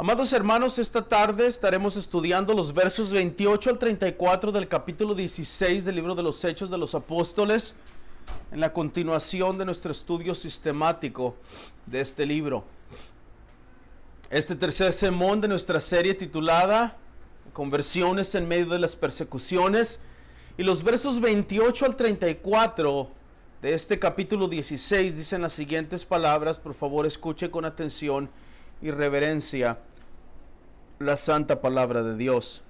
Amados hermanos, esta tarde estaremos estudiando los versos 28 al 34 del capítulo 16 del libro de los Hechos de los Apóstoles, en la continuación de nuestro estudio sistemático de este libro. Este tercer sermón de nuestra serie titulada Conversiones en medio de las persecuciones, y los versos 28 al 34 de este capítulo 16 dicen las siguientes palabras. Por favor, escuche con atención y reverencia la santa palabra de Dios.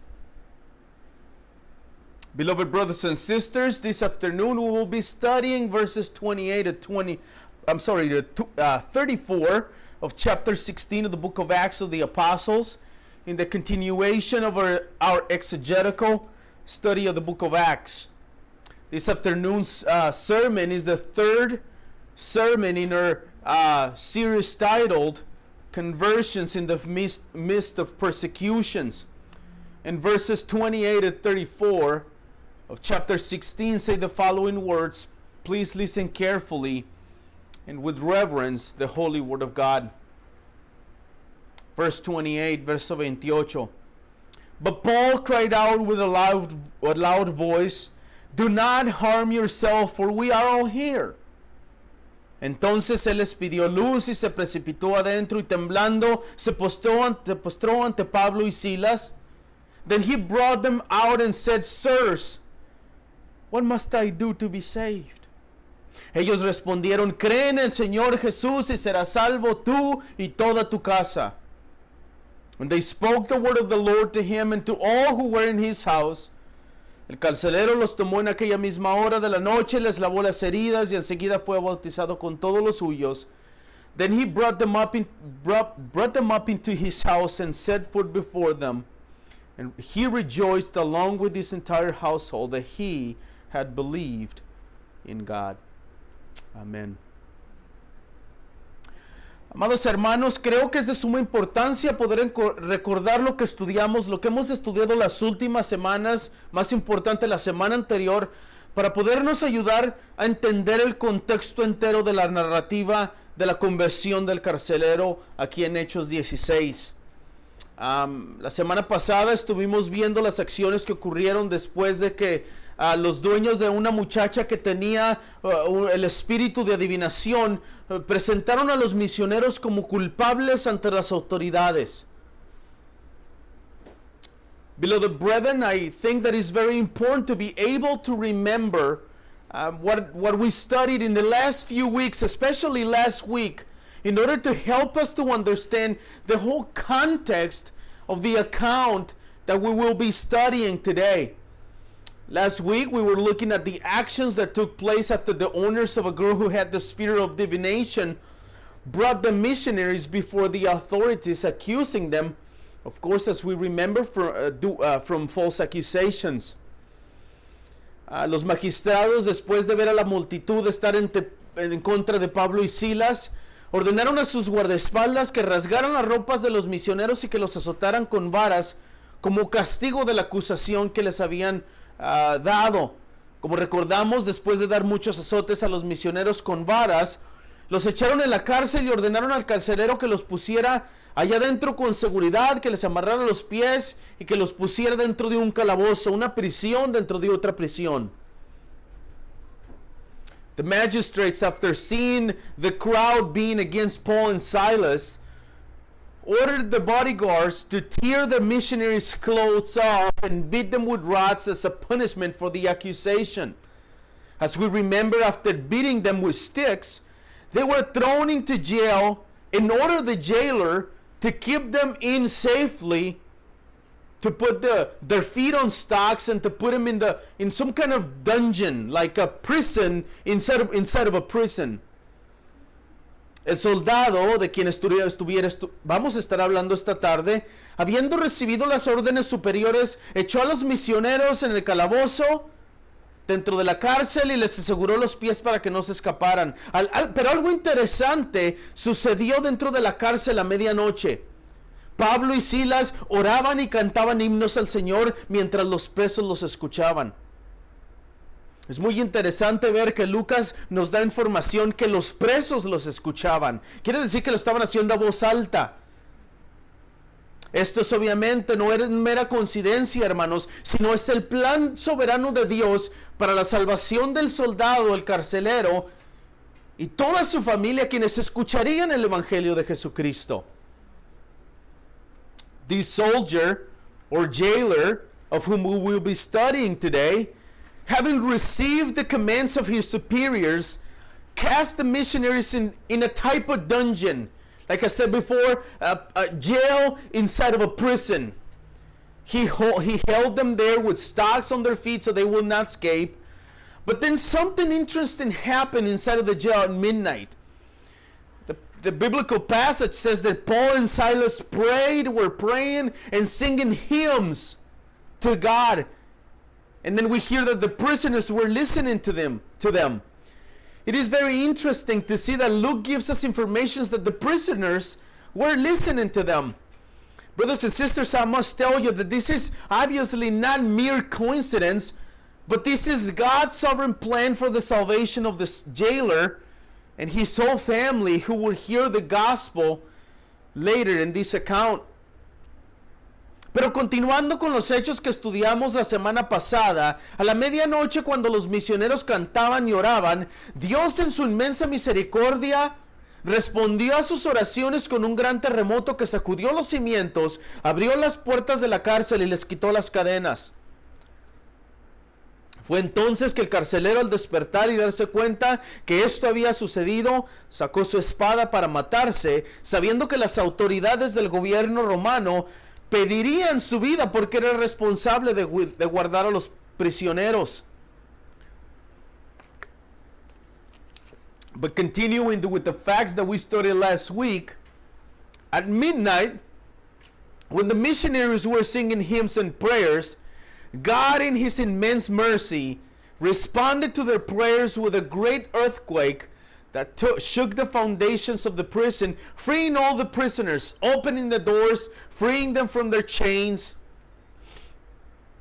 Beloved brothers and sisters, this afternoon we will be studying verses 28 to 34 of chapter 16 of the book of Acts of the Apostles, in the continuation of our exegetical study of the book of Acts. This afternoon's sermon is the third sermon in our series titled Conversions in the midst of persecutions. And verses 28 and 34 of chapter 16 say the following words. Please listen carefully and with reverence the holy word of God. Verse 28, verso 28. But Paul cried out with a loud voice, "Do not harm yourself, for we are all here." Entonces él les pidió luz y se precipitó adentro y temblando se postró ante Pablo y Silas. Then he brought them out and said, "Sirs, what must I do to be saved?" Ellos respondieron, "Cree en el Señor Jesús y serás salvo tú y toda tu casa." And they spoke the word of the Lord to him and to all who were in his house. El carcelero los tomó en aquella misma hora de la noche, les lavó las heridas y enseguida fue bautizado con todos los suyos. Then he brought them up into his house and set foot before them. And he rejoiced along with his entire household that he had believed in God. Amen. Amados hermanos, creo que es de suma importancia poder recordar lo que estudiamos, lo que hemos estudiado las últimas semanas, más importante la semana anterior, para podernos ayudar a entender el contexto entero de la narrativa de la conversión del carcelero aquí en Hechos 16. La semana pasada estuvimos viendo las acciones que ocurrieron después de que los dueños de una muchacha que tenía el espíritu de adivinación presentaron a los misioneros como culpables ante las autoridades. Beloved brethren, I think that it's very important to be able to remember what we studied in the last few weeks, especially last week, in order to help us to understand the whole context of the account that we will be studying today. Last week we were looking at the actions that took place after the owners of a girl who had the spirit of divination brought the missionaries before the authorities, accusing them, of course, as we remember, from false accusations. Los magistrados, después de ver a la multitud estar en contra de Pablo y Silas, ordenaron a sus guardaespaldas que rasgaran las ropas de los misioneros y que los azotaran con varas como castigo de la acusación que les habían dado. Como recordamos, después de dar muchos azotes a los misioneros con varas, los echaron en la cárcel y ordenaron al carcelero que los pusiera allá adentro con seguridad, que les amarrara los pies y que los pusiera dentro de un calabozo, una prisión dentro de otra prisión. The magistrates, after seeing the crowd being against Paul and Silas, ordered the bodyguards to tear the missionaries' clothes off and beat them with rods as a punishment for the accusation. As we remember, after beating them with sticks, they were thrown into jail and ordered the jailer to keep them in safely, to put their feet on stocks and to put them in some kind of dungeon, like a prison inside of a prison. El soldado de quien vamos a estar hablando esta tarde, habiendo recibido las órdenes superiores, echó a los misioneros en el calabozo dentro de la cárcel y les aseguró los pies para que no se escaparan. Pero algo interesante sucedió dentro de la cárcel a medianoche. Pablo y Silas oraban y cantaban himnos al Señor mientras los presos los escuchaban. Es muy interesante ver que Lucas nos da información que los presos los escuchaban. Quiere decir que lo estaban haciendo a voz alta. Esto es obviamente no es mera coincidencia, hermanos, sino es el plan soberano de Dios para la salvación del soldado, el carcelero, y toda su familia, quienes escucharían el Evangelio de Jesucristo. This soldier or jailer, of whom we will be studying today, having received the commands of his superiors, cast the missionaries in a type of dungeon. Like I said before, a jail inside of a prison. He held them there with stocks on their feet so they will not escape. But then something interesting happened inside of the jail at midnight. The biblical passage says that Paul and Silas were praying and singing hymns to God. And then we hear that the prisoners were listening to them. It is very interesting to see that Luke gives us information that the prisoners were listening to them. Brothers and sisters, I must tell you that this is obviously not mere coincidence, but this is God's sovereign plan for the salvation of this jailer and his whole family, who will hear the gospel later in this account. Pero continuando con los hechos que estudiamos la semana pasada, a la medianoche cuando los misioneros cantaban y oraban, Dios en su inmensa misericordia respondió a sus oraciones con un gran terremoto que sacudió los cimientos, abrió las puertas de la cárcel y les quitó las cadenas. Fue entonces que el carcelero, al despertar y darse cuenta que esto había sucedido, sacó su espada para matarse, sabiendo que las autoridades del gobierno romano pedirían su vida porque era responsable de guardar a los prisioneros. But continuing with the facts that we studied last week, at midnight, when the missionaries were singing hymns and prayers, God in his immense mercy responded to their prayers with a great earthquake that shook the foundations of the prison, freeing all the prisoners, opening the doors, freeing them from their chains.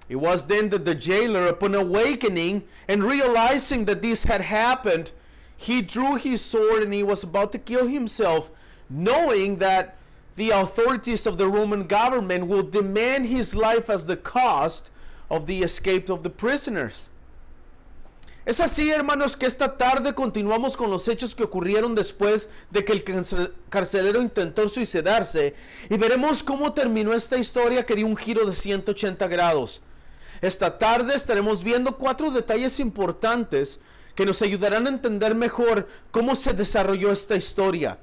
It was then that the jailer, upon awakening and realizing that this had happened, he drew his sword and he was about to kill himself, knowing that the authorities of the Roman government will demand his life as the cost of the escape of the prisoners. Es así, hermanos, que esta tarde continuamos con los hechos que ocurrieron después de que el carcelero intentó suicidarse y veremos cómo terminó esta historia que dio un giro de 180 grados. Esta tarde estaremos viendo 4 detalles importantes que nos ayudarán a entender mejor cómo se desarrolló esta historia.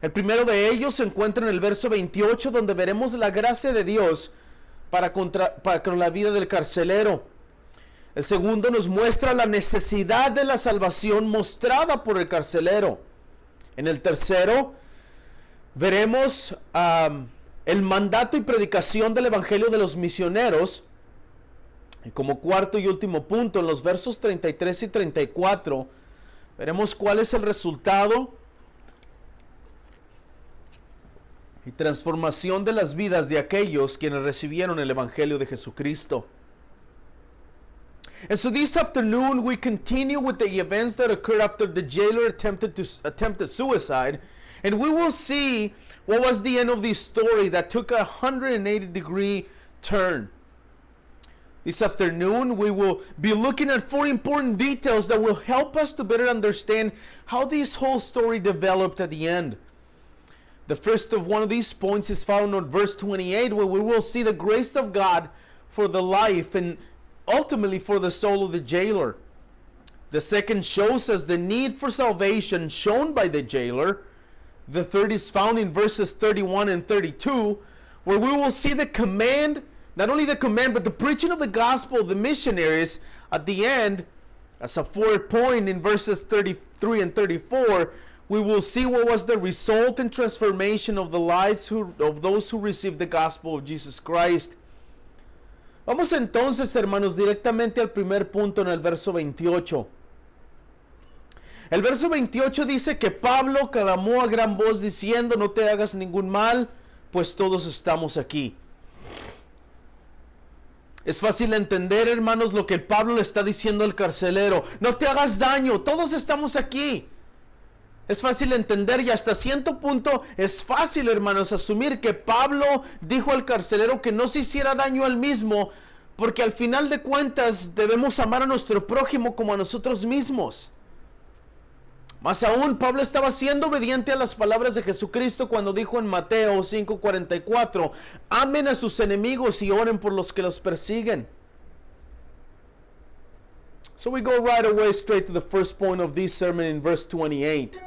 El primero de ellos se encuentra en el verso 28, donde veremos la gracia de Dios para con la vida del carcelero. El segundo nos muestra la necesidad de la salvación mostrada por el carcelero. En el tercero veremos el mandato y predicación del evangelio de los misioneros. Y como cuarto y último punto, en los versos 33 y 34, veremos cuál es el resultado y transformación de las vidas de aquellos quienes recibieron el evangelio de Jesucristo. And so this afternoon we continue with the events that occurred after the jailer attempted suicide, and we will see what was the end of this story that took a 180-degree turn. This afternoon we will be looking at 4 important details that will help us to better understand how this whole story developed at the end. The first of one of these points is found on verse 28, where we will see the grace of God for the life and ultimately for the soul of the jailer. The second shows us the need for salvation shown by the jailer. The third is found in verses 31 and 32, where we will see the command, not only the command, but the preaching of the gospel of the missionaries at the end. As a fourth point in verses 33 and 34, we will see what was the result and transformation of the lives of those who received the gospel of Jesus Christ. Vamos entonces, hermanos, directamente al primer punto en el verso 28. El verso 28 dice que Pablo clamó a gran voz diciendo: no te hagas ningún mal, pues todos estamos aquí. Es fácil entender, hermanos, lo que Pablo le está diciendo al carcelero: no te hagas daño, todos estamos aquí. Es fácil entender y hasta cierto punto es fácil, hermanos, asumir que Pablo dijo al carcelero que no se hiciera daño al mismo, porque al final de cuentas debemos amar a nuestro prójimo como a nosotros mismos. Más aún, Pablo estaba siendo obediente a las palabras de Jesucristo cuando dijo en Mateo 5:44, amen a sus enemigos y oren por los que los persiguen. So we go right away straight to the first point of this sermon in verse 28.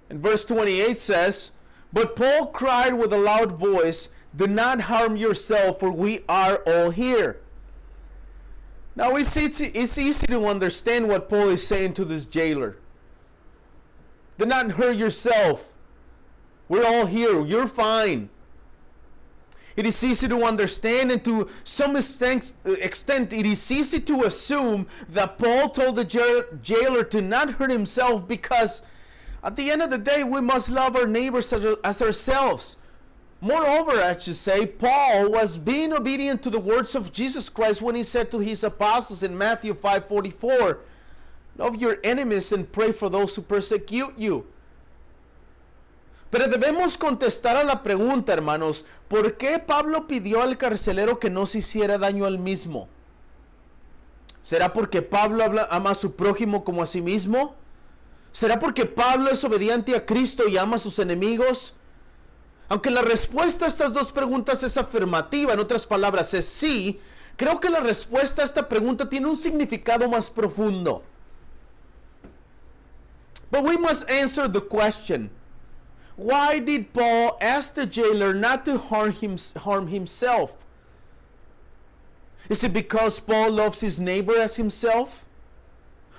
And verse 28 says, but Paul cried with a loud voice, do not harm yourself, for we are all here. Now it's easy to understand what Paul is saying to this jailer. Do not hurt yourself. We're all here. You're fine. It is easy to understand, and to some extent it is easy to assume that Paul told the jailer to not hurt himself because at the end of the day we must love our neighbors as ourselves. Moreover, I should say, Paul was being obedient to the words of Jesus Christ when he said to his apostles in Matthew 5:44, love your enemies and pray for those who persecute you. Pero debemos contestar a la pregunta, hermanos, ¿por qué Pablo pidió al carcelero que no se hiciera daño al mismo? ¿Será porque Pablo ama a su prójimo como a sí mismo? ¿Será porque Pablo es obediente a Cristo y ama a sus enemigos? Aunque la respuesta a estas dos preguntas es afirmativa, en otras palabras es sí, creo que la respuesta a esta pregunta tiene un significado más profundo. But we must answer the question, why did Paul ask the jailer not to harm himself? Is it because Paul loves his neighbor as himself?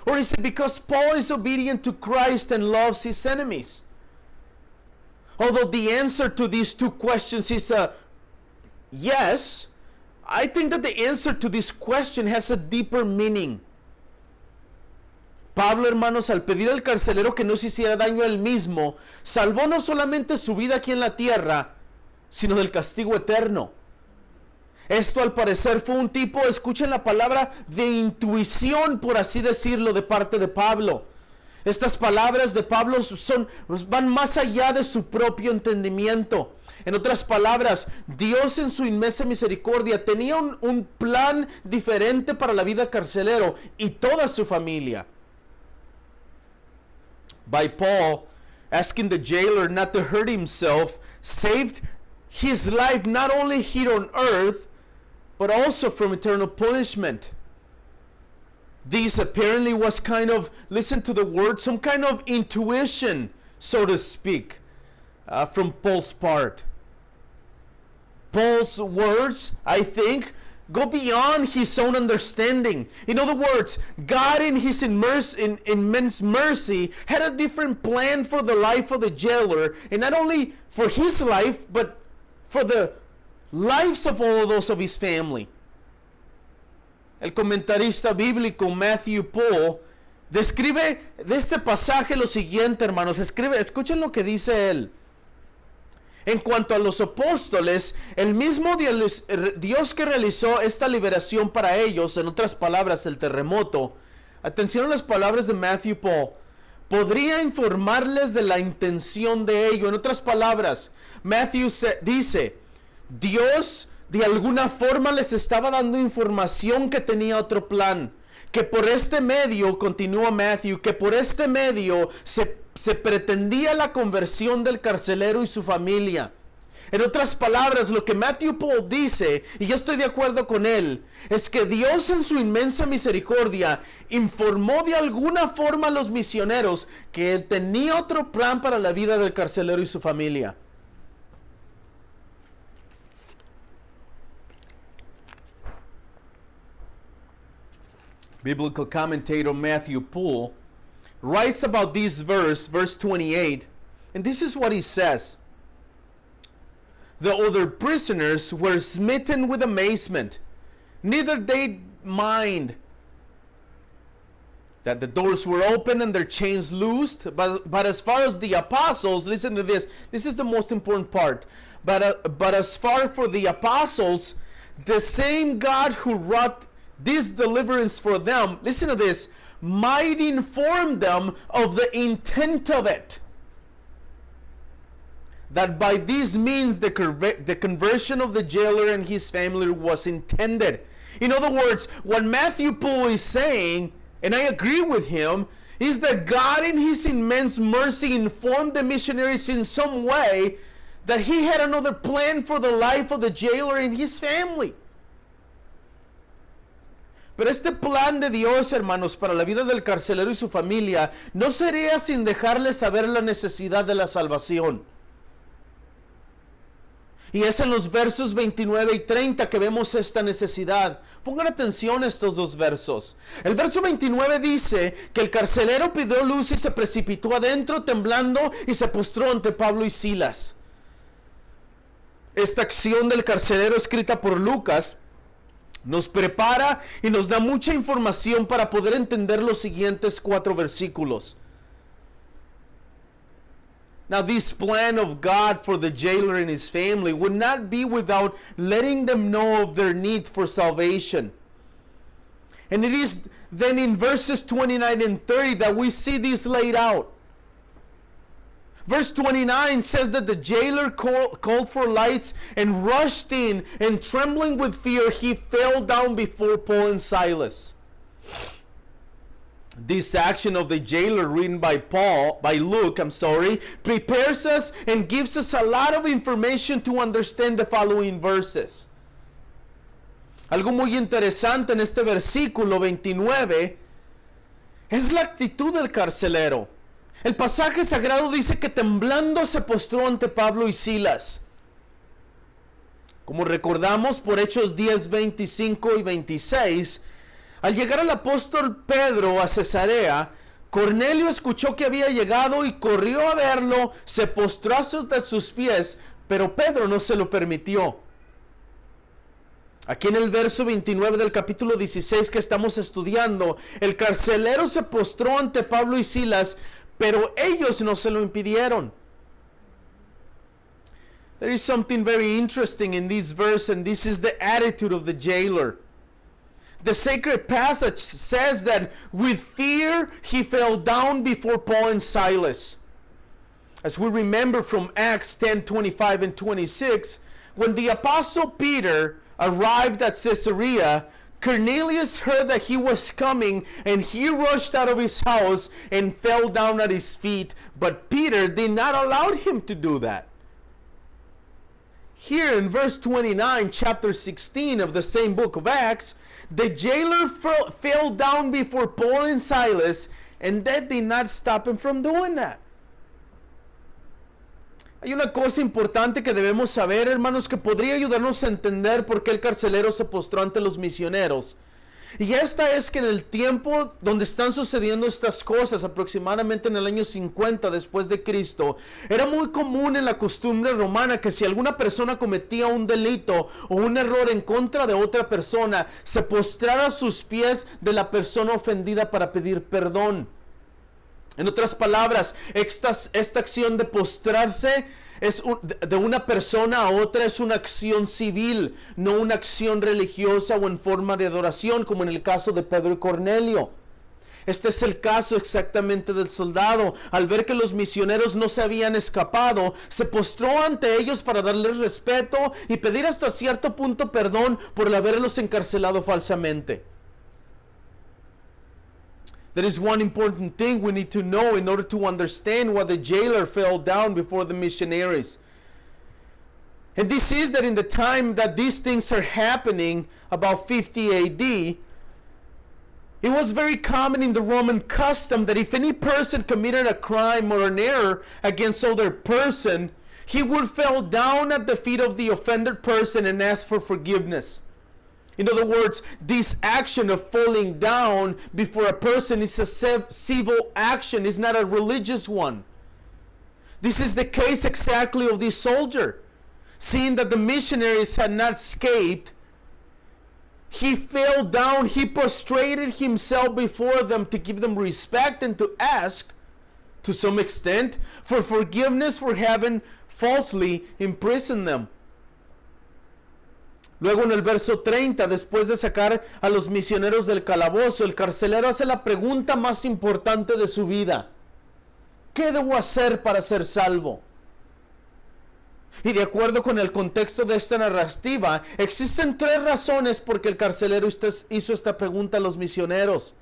Or is it because Paul is obedient to Christ and loves his enemies? Although the answer to these two questions is a yes, I think that the answer to this question has a deeper meaning. Pablo, hermanos, al pedir al carcelero que no se hiciera daño a él mismo, salvó no solamente su vida aquí en la tierra, sino del castigo eterno. Esto al parecer fue un tipo, escuchen la palabra, de intuición, por así decirlo, de parte de Pablo. Estas palabras de Pablo van más allá de su propio entendimiento. En otras palabras, Dios en su inmensa misericordia tenía un plan diferente para la vida carcelero y toda su familia. By Paul asking the jailer not to hurt himself, saved his life not only here on earth, but also from eternal punishment. This apparently was kind of, listen to the word, some kind of intuition, so to speak, from Paul's part. Paul's words, I think, go beyond his own understanding. In other words, God in his immense mercy had a different plan for the life of the jailer, and not only for his life, but for the lives of all of those of his family. El comentarista bíblico Matthew Paul describe de este pasaje lo siguiente, hermanos. Escuchen lo que dice él. En cuanto a los apóstoles, el mismo Dios que realizó esta liberación para ellos, en otras palabras, el terremoto, atención a las palabras de Matthew Paul, podría informarles de la intención de ello. En otras palabras, Matthew dice, Dios de alguna forma les estaba dando información que tenía otro plan, que por este medio, continúa Matthew, que por este medio se pretendía la conversión del carcelero y su familia. En otras palabras, lo que Matthew Paul dice, y yo estoy de acuerdo con él, es que Dios en su inmensa misericordia informó de alguna forma a los misioneros que él tenía otro plan para la vida del carcelero y su familia. Biblical commentator Matthew Poole writes about this verse 28, and this is what he says. The other prisoners were smitten with amazement. Neither they mind that the doors were open and their chains loosed, but as far as the apostles, listen to this is the most important part, but as far for the apostles, the same God who wrought this deliverance for them, listen to this, might inform them of the intent of it. That by these means the conversion of the jailer and his family was intended. In other words, what Matthew Poole is saying, and I agree with him, is that God in his immense mercy informed the missionaries in some way that he had another plan for the life of the jailer and his family. Pero este plan de Dios, hermanos, para la vida del carcelero y su familia, no sería sin dejarles saber la necesidad de la salvación. Y es en los versos 29 y 30 que vemos esta necesidad. Pongan atención a estos dos versos. El verso 29 dice que el carcelero pidió luz y se precipitó adentro temblando y se postró ante Pablo y Silas. Esta acción del carcelero escrita por Lucas nos prepara y nos da mucha información para poder entender los siguientes 4 versículos. Now, this plan of God for the jailer and his family would not be without letting them know of their need for salvation. And it is then in verses 29 and 30 that we see this laid out. Verse 29 says that the jailer called for lights and rushed in, and trembling with fear, he fell down before Paul and Silas. This action of the jailer written by Luke, prepares us and gives us a lot of information to understand the following verses. Algo muy interesante en este versículo 29 es la actitud del carcelero. El pasaje sagrado dice que temblando se postró ante Pablo y Silas. Como recordamos por Hechos 10, 25 y 26, al llegar el apóstol Pedro a Cesarea, Cornelio escuchó que había llegado y corrió a verlo, se postró a sus pies, pero Pedro no se lo permitió. Aquí en el verso 29 del capítulo 16 que estamos estudiando, el carcelero se postró ante Pablo y Silas, pero ellos no se lo impidieron. There is something very interesting in this verse, and this is the attitude of the jailer. The sacred passage says that with fear he fell down before Paul and Silas. As we remember from Acts 10, 25 and 26, when the apostle Peter arrived at Caesarea, Cornelius heard that he was coming, and he rushed out of his house and fell down at his feet. But Peter did not allow him to do that. Here in verse 29, chapter 16 of the same book of Acts, the jailer fell down before Paul and Silas, and that did not stop him from doing that. Hay una cosa importante que debemos saber, hermanos, que podría ayudarnos a entender por qué el carcelero se postró ante los misioneros. Y esta es que en el tiempo donde están sucediendo estas cosas, aproximadamente en el año 50 después de Cristo, era muy común en la costumbre romana que si alguna persona cometía un delito o un error en contra de otra persona, se postrara a sus pies de la persona ofendida para pedir perdón. En otras palabras, esta acción de postrarse de una persona a otra es una acción civil, no una acción religiosa o en forma de adoración, como en el caso de Pedro y Cornelio. Este es el caso exactamente del soldado. Al ver que los misioneros no se habían escapado, se postró ante ellos para darles respeto y pedir hasta cierto punto perdón por haberlos encarcelado falsamente. There is one important thing we need to know in order to understand why the jailer fell down before the missionaries. And this is that in the time that these things are happening, about 50 AD, it was very common in the Roman custom that if any person committed a crime or an error against other person, he would fall down at the feet of the offended person and ask for forgiveness. In other words, this action of falling down before a person is a civil action, is not a religious one. This is the case exactly of this soldier. Seeing that the missionaries had not escaped, he fell down, he prostrated himself before them to give them respect and to ask, to some extent, for forgiveness for having falsely imprisoned them. Luego en el verso 30, después de sacar a los misioneros del calabozo, el carcelero hace la pregunta más importante de su vida. ¿Qué debo hacer para ser salvo? Y de acuerdo con el contexto de esta narrativa, existen 3 razones por que el carcelero hizo esta pregunta a los misioneros.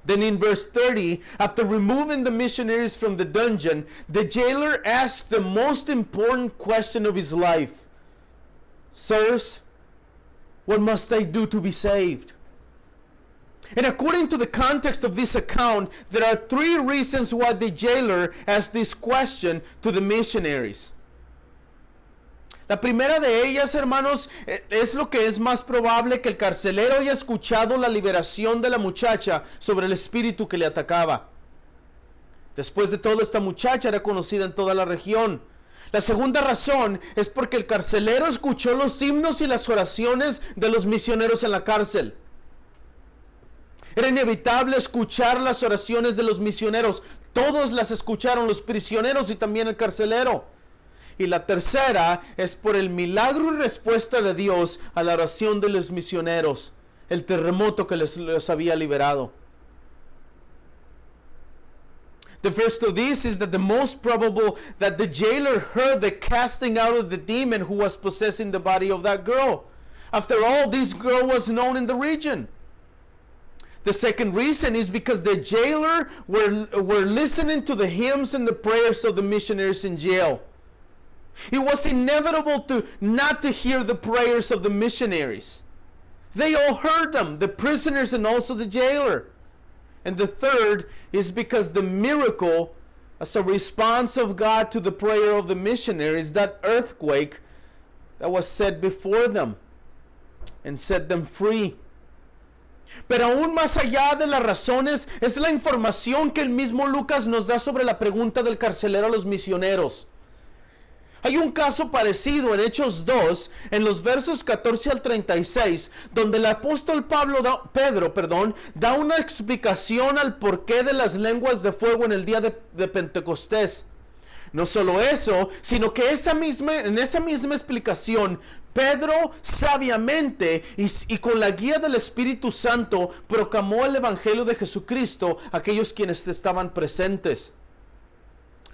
Then in verse 30, after removing the missionaries from the dungeon, the jailer asked the most important question of his life. Sirs, what must I do to be saved? And according to the context of this account, there are 3 reasons why the jailer asked this question to the missionaries. La primera de ellas, hermanos, es lo que es más probable que el carcelero haya escuchado la liberación de la muchacha sobre el espíritu que le atacaba. Después de todo, esta muchacha era conocida en toda la región. La segunda razón es porque el carcelero escuchó los himnos y las oraciones de los misioneros en la cárcel. Era inevitable escuchar las oraciones de los misioneros. Todos las escucharon, los prisioneros y también el carcelero. Y la tercera es por el milagro y respuesta de Dios a la oración de los misioneros, el terremoto que les había liberado. The first of these is that the most probable that the jailer heard the casting out of the demon who was possessing the body of that girl. After all, this girl was known in the region. The second reason is because the jailer were listening to the hymns and the prayers of the missionaries in jail. It was inevitable not to hear the prayers of the missionaries. They all heard them, the prisoners and also the jailer. And the third is because the miracle, as a response of God to the prayer of the missionaries, that earthquake that was set before them and set them free. Pero aún más allá de las razones es la información que el mismo Lucas nos da sobre la pregunta del carcelero a los misioneros. Hay un caso parecido en Hechos 2, en los versos 14 al 36, donde el apóstol Pedro da una explicación al porqué de las lenguas de fuego en el día de Pentecostés. No solo eso, sino que en esa misma explicación, Pedro sabiamente y con la guía del Espíritu Santo proclamó el Evangelio de Jesucristo a aquellos quienes estaban presentes.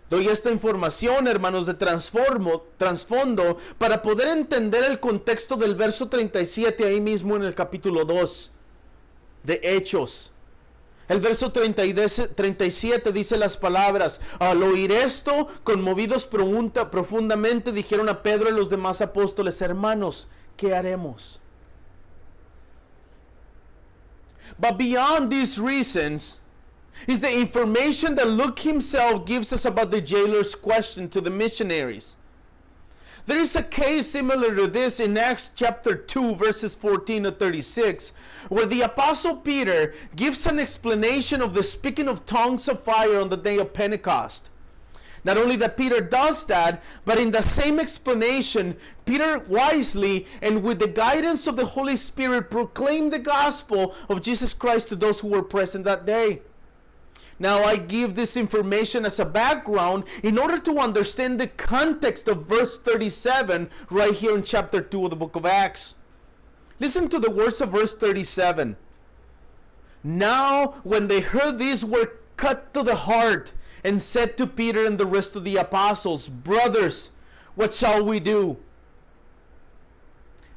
Doy esta información, hermanos, de trasfondo para poder entender el contexto del verso 37 ahí mismo en el capítulo 2 de Hechos. El verso 37 dice las palabras: al oír esto, conmovidos profundamente, dijeron a Pedro y los demás apóstoles: hermanos, ¿qué haremos? But beyond these reasons is the information that Luke himself gives us about the jailer's question to the missionaries. There is a case similar to this in Acts chapter 2 verses 14 to 36, where the apostle Peter gives an explanation of the speaking of tongues of fire on the day of Pentecost. Not only that Peter does that, but in the same explanation, Peter wisely and with the guidance of the Holy Spirit proclaimed the gospel of Jesus Christ to those who were present that day. Now I give this information as a background in order to understand the context of verse 37 right here in chapter 2 of the book of Acts. Listen to the words of verse 37. Now when they heard these, were cut to the heart and said to Peter and the rest of the apostles, brothers, what shall we do?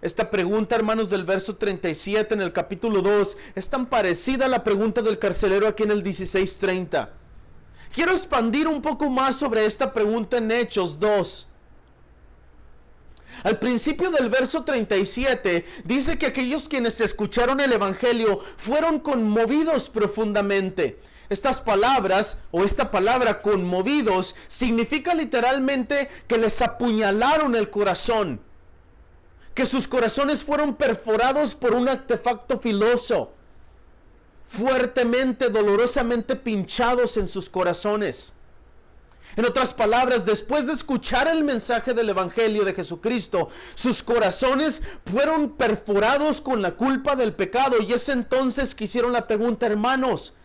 Esta pregunta, hermanos, del verso 37 en el capítulo 2 es tan parecida a la pregunta del carcelero aquí en el 16:30. Quiero expandir un poco más sobre esta pregunta en Hechos 2. Al principio del verso 37 dice que aquellos quienes escucharon el evangelio fueron conmovidos profundamente. Estas palabras o esta palabra conmovidos significa literalmente que les apuñalaron el corazón, que sus corazones fueron perforados por un artefacto filoso, fuertemente, dolorosamente pinchados en sus corazones. En otras palabras, después de escuchar el mensaje del Evangelio de Jesucristo, sus corazones fueron perforados con la culpa del pecado, y es entonces que hicieron la pregunta: hermanos,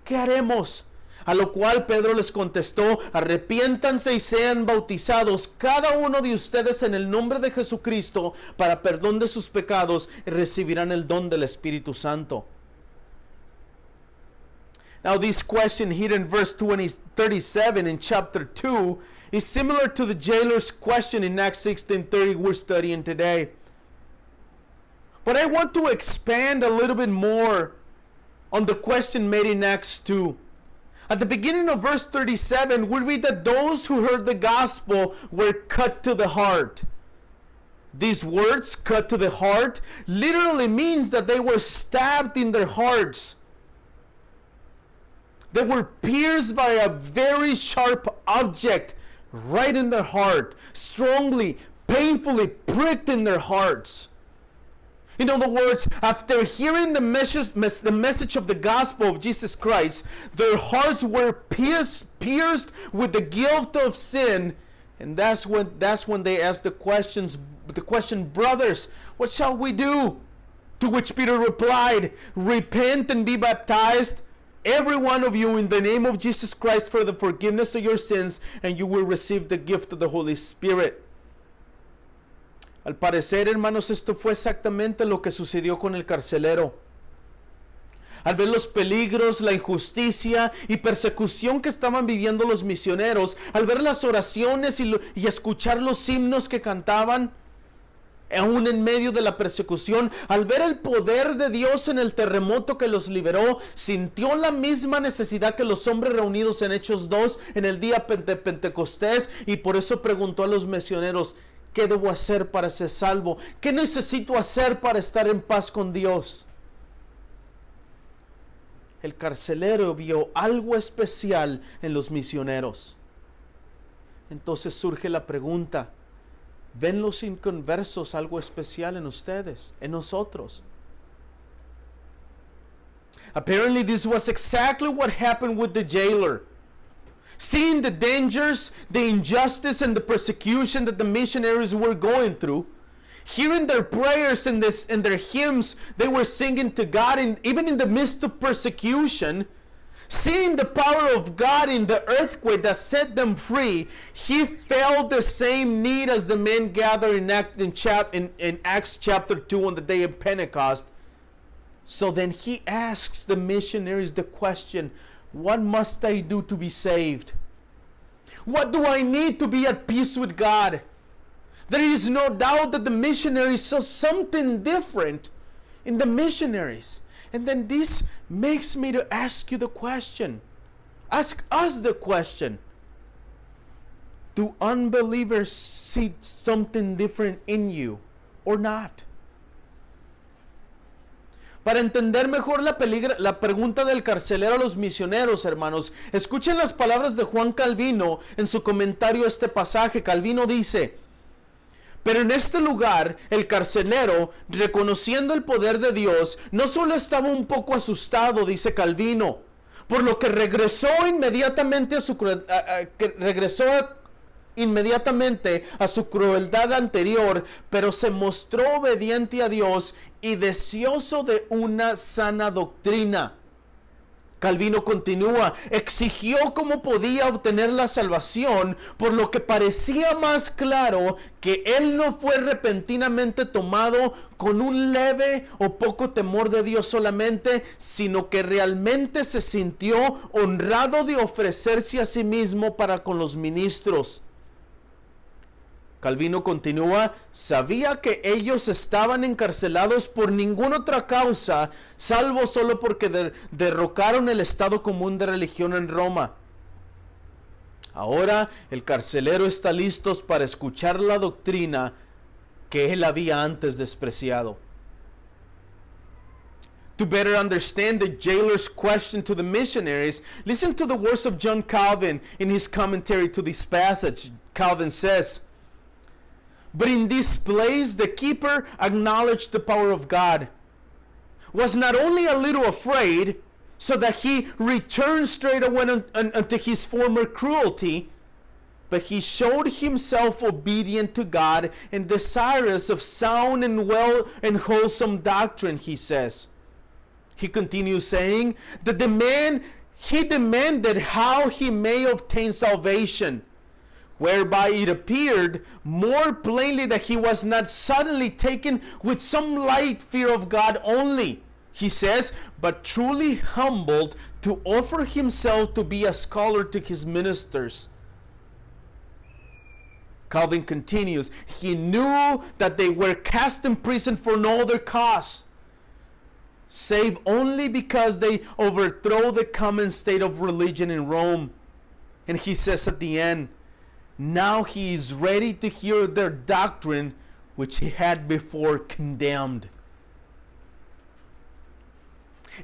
¿qué haremos? A lo cual Pedro les contestó, arrepiéntanse y sean bautizados cada uno de ustedes en el nombre de Jesucristo para perdón de sus pecados y recibirán el don del Espíritu Santo. Now this question here in verse 37 in chapter 2 is similar to the jailer's question in Acts 16:30 we're studying today. But I want to expand a little bit more on the question made in Acts 2. At the beginning of verse 37, we read that those who heard the gospel were cut to the heart. These words, cut to the heart, literally means that they were stabbed in their hearts. They were pierced by a very sharp object right in their heart, strongly, painfully pricked in their hearts. In other words, after hearing the message of the gospel of Jesus Christ, their hearts were pierced with the guilt of sin, and that's when they asked the question, brothers, what shall we do? To which Peter replied, repent and be baptized, every one of you, in the name of Jesus Christ for the forgiveness of your sins, and you will receive the gift of the Holy Spirit. Al parecer, hermanos, esto fue exactamente lo que sucedió con el carcelero. Al ver los peligros, la injusticia y persecución que estaban viviendo los misioneros, al ver las oraciones y escuchar los himnos que cantaban, aún en medio de la persecución, al ver el poder de Dios en el terremoto que los liberó, sintió la misma necesidad que los hombres reunidos en Hechos 2 en el día de Pentecostés, y por eso preguntó a los misioneros, ¿qué debo hacer para ser salvo? ¿Qué necesito hacer para estar en paz con Dios? El carcelero vio algo especial en los misioneros. Entonces surge la pregunta, ¿ven los inconversos algo especial en ustedes, en nosotros? Apparently this was exactly what happened with the jailer. Seeing the dangers, the injustice, and the persecution that the missionaries were going through, hearing their prayers and their hymns they were singing to God, even in the midst of persecution, seeing the power of God in the earthquake that set them free, he felt the same need as the men gathered in Acts chapter 2 on the day of Pentecost. So then he asks the missionaries the question, what must I do to be saved? What do I need to be at peace with God? There is no doubt that the missionaries saw something different in the missionaries. And then this makes me to ask you the question. Ask us the question. Do unbelievers see something different in you or not? Para entender mejor la pregunta del carcelero a los misioneros, hermanos, escuchen las palabras de Juan Calvino en su comentario a este pasaje. Calvino dice, pero en este lugar el carcelero, reconociendo el poder de Dios, no solo estaba un poco asustado, dice Calvino, por lo que regresó inmediatamente a su crueldad anterior, pero se mostró obediente a Dios y deseoso de una sana doctrina. Calvino continúa, exigió cómo podía obtener la salvación, por lo que parecía más claro que él no fue repentinamente tomado con un leve o poco temor de Dios solamente, sino que realmente se sintió honrado de ofrecerse a sí mismo para con los ministros. Calvino continúa, sabía que ellos estaban encarcelados por ninguna otra causa, salvo solo porque derrocaron el estado común de religión en Roma. Ahora el carcelero está listo para escuchar la doctrina que él había antes despreciado. To better understand the jailer's question to the missionaries, listen to the words of John Calvin in his commentary to this passage. Calvin says, but in this place the keeper acknowledged the power of God, was not only a little afraid, so that he returned straight away unto his former cruelty, but he showed himself obedient to God and desirous of sound and well and wholesome doctrine, he says. He continues saying that the man he demanded how he may obtain salvation, whereby it appeared more plainly that he was not suddenly taken with some light fear of God only, he says, but truly humbled to offer himself to be a scholar to his ministers. Calvin continues, he knew that they were cast in prison for no other cause, save only because they overthrow the common state of religion in Rome. And he says at the end, now he is ready to hear their doctrine, which he had before condemned.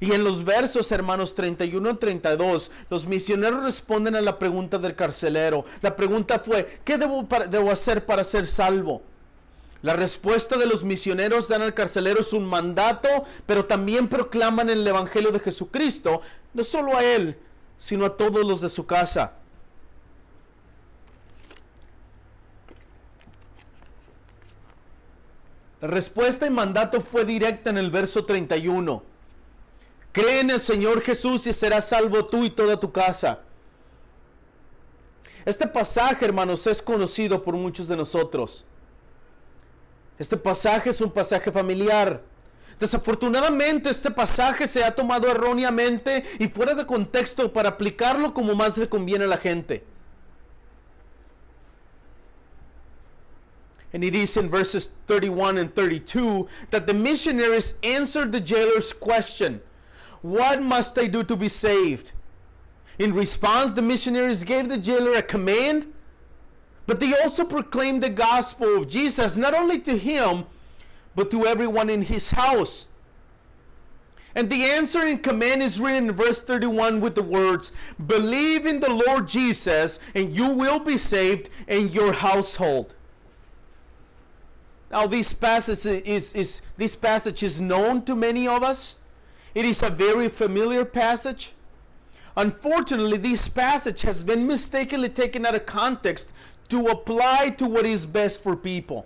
Y en los versos, hermanos, 31 y 32, los misioneros responden a la pregunta del carcelero. La pregunta fue, ¿qué debo hacer para ser salvo? La respuesta de los misioneros dan al carcelero es un mandato, pero también proclaman el evangelio de Jesucristo, no solo a él, sino a todos los de su casa. La respuesta y mandato fue directa en el verso 31. Cree en el Señor Jesús y serás salvo tú y toda tu casa. Este pasaje, hermanos, es conocido por muchos de nosotros. Este pasaje es un pasaje familiar. Desafortunadamente, este pasaje se ha tomado erróneamente y fuera de contexto para aplicarlo como más le conviene a la gente. And it is in verses 31 and 32 that the missionaries answered the jailer's question, what must I do to be saved? In response, the missionaries gave the jailer a command, but they also proclaimed the gospel of Jesus, not only to him, but to everyone in his house. And the answering command is written in verse 31 with the words, believe in the Lord Jesus, and you will be saved and your household. Now, this passage is known to many of us. It is a very familiar passage. Unfortunately, this passage has been mistakenly taken out of context to apply to what is best for people.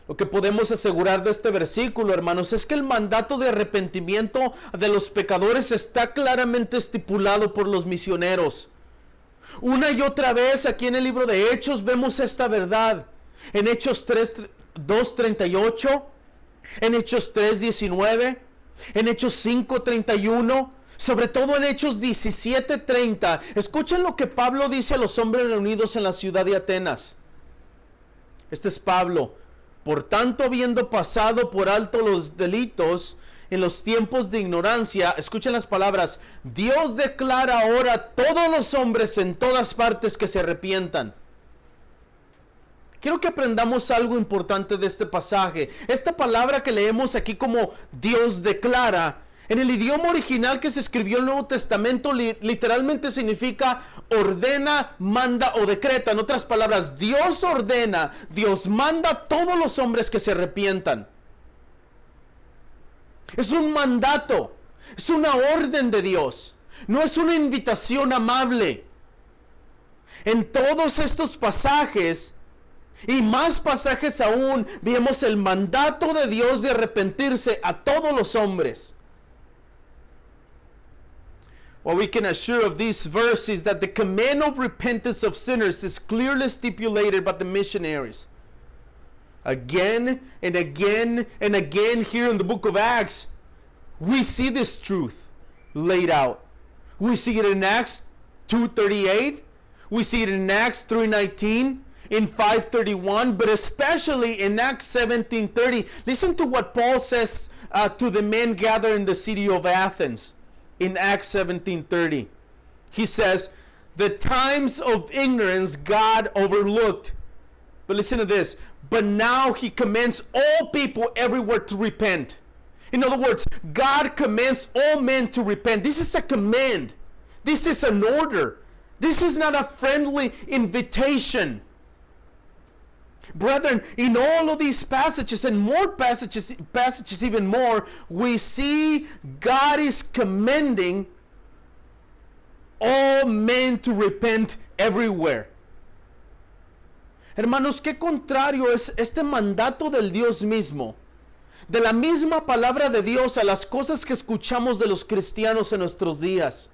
Lo que podemos asegurar de este versículo, hermanos, es que el mandato de arrepentimiento de los pecadores está claramente estipulado por los misioneros. Una y otra vez aquí en el libro de Hechos vemos esta verdad. En Hechos 2:38, en Hechos 3:19, en Hechos 5:31, sobre todo en Hechos 17:30. Escuchen lo que Pablo dice a los hombres reunidos en la ciudad de Atenas. Este es Pablo. Por tanto, habiendo pasado por alto los delitos en los tiempos de ignorancia, escuchen las palabras, Dios declara ahora a todos los hombres en todas partes que se arrepientan. Quiero que aprendamos algo importante de este pasaje. Esta palabra que leemos aquí como Dios declara, en el idioma original que se escribió en el Nuevo Testamento, literalmente significa ordena, manda o decreta. En otras palabras, Dios ordena, Dios manda a todos los hombres que se arrepientan. Es un mandato, es una orden de Dios, no es una invitación amable. En todos estos pasajes, y más pasajes aún, vemos el mandato de Dios de arrepentirse a todos los hombres. What we can assure of this verse is that the command of repentance of sinners is clearly stipulated by the missionaries. Again and again and again here in the book of Acts, we see this truth laid out. We see it in Acts 2:38. We see it in Acts 3:19. In 5:31, but especially in Acts 17:30. Listen to what Paul says to the men gathered in the city of Athens in Acts 17:30. He says, the times of ignorance God overlooked. But listen to this. But now he commands all people everywhere to repent. In other words, God commands all men to repent. This is a command. This is an order. This is not a friendly invitation. Brethren, in all of these passages and more passages even more, we see God is commending all men to repent everywhere. Hermanos, qué contrario es este mandato del Dios mismo de la misma palabra de Dios a las cosas que escuchamos de los cristianos en nuestros días.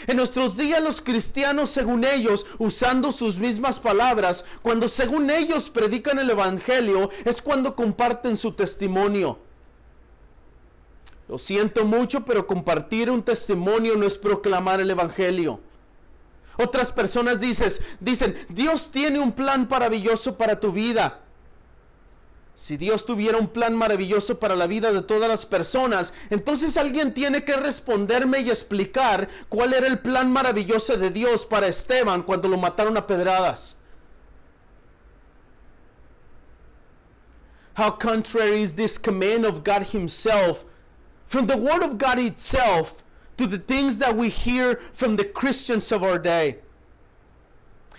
En nuestros días los cristianos, según ellos, usando sus mismas palabras, cuando según ellos predican el evangelio, es cuando comparten su testimonio. Lo siento mucho, pero compartir un testimonio no es proclamar el evangelio. Otras personas dicen, Dios tiene un plan maravilloso para tu vida. Si Dios tuviera un plan maravilloso para la vida de todas las personas, entonces alguien tiene que responderme y explicar cuál era el plan maravilloso de Dios para Esteban cuando lo mataron a pedradas. How contrary is this command of God Himself, from the Word of God itself, to the things that we hear from the Christians of our day.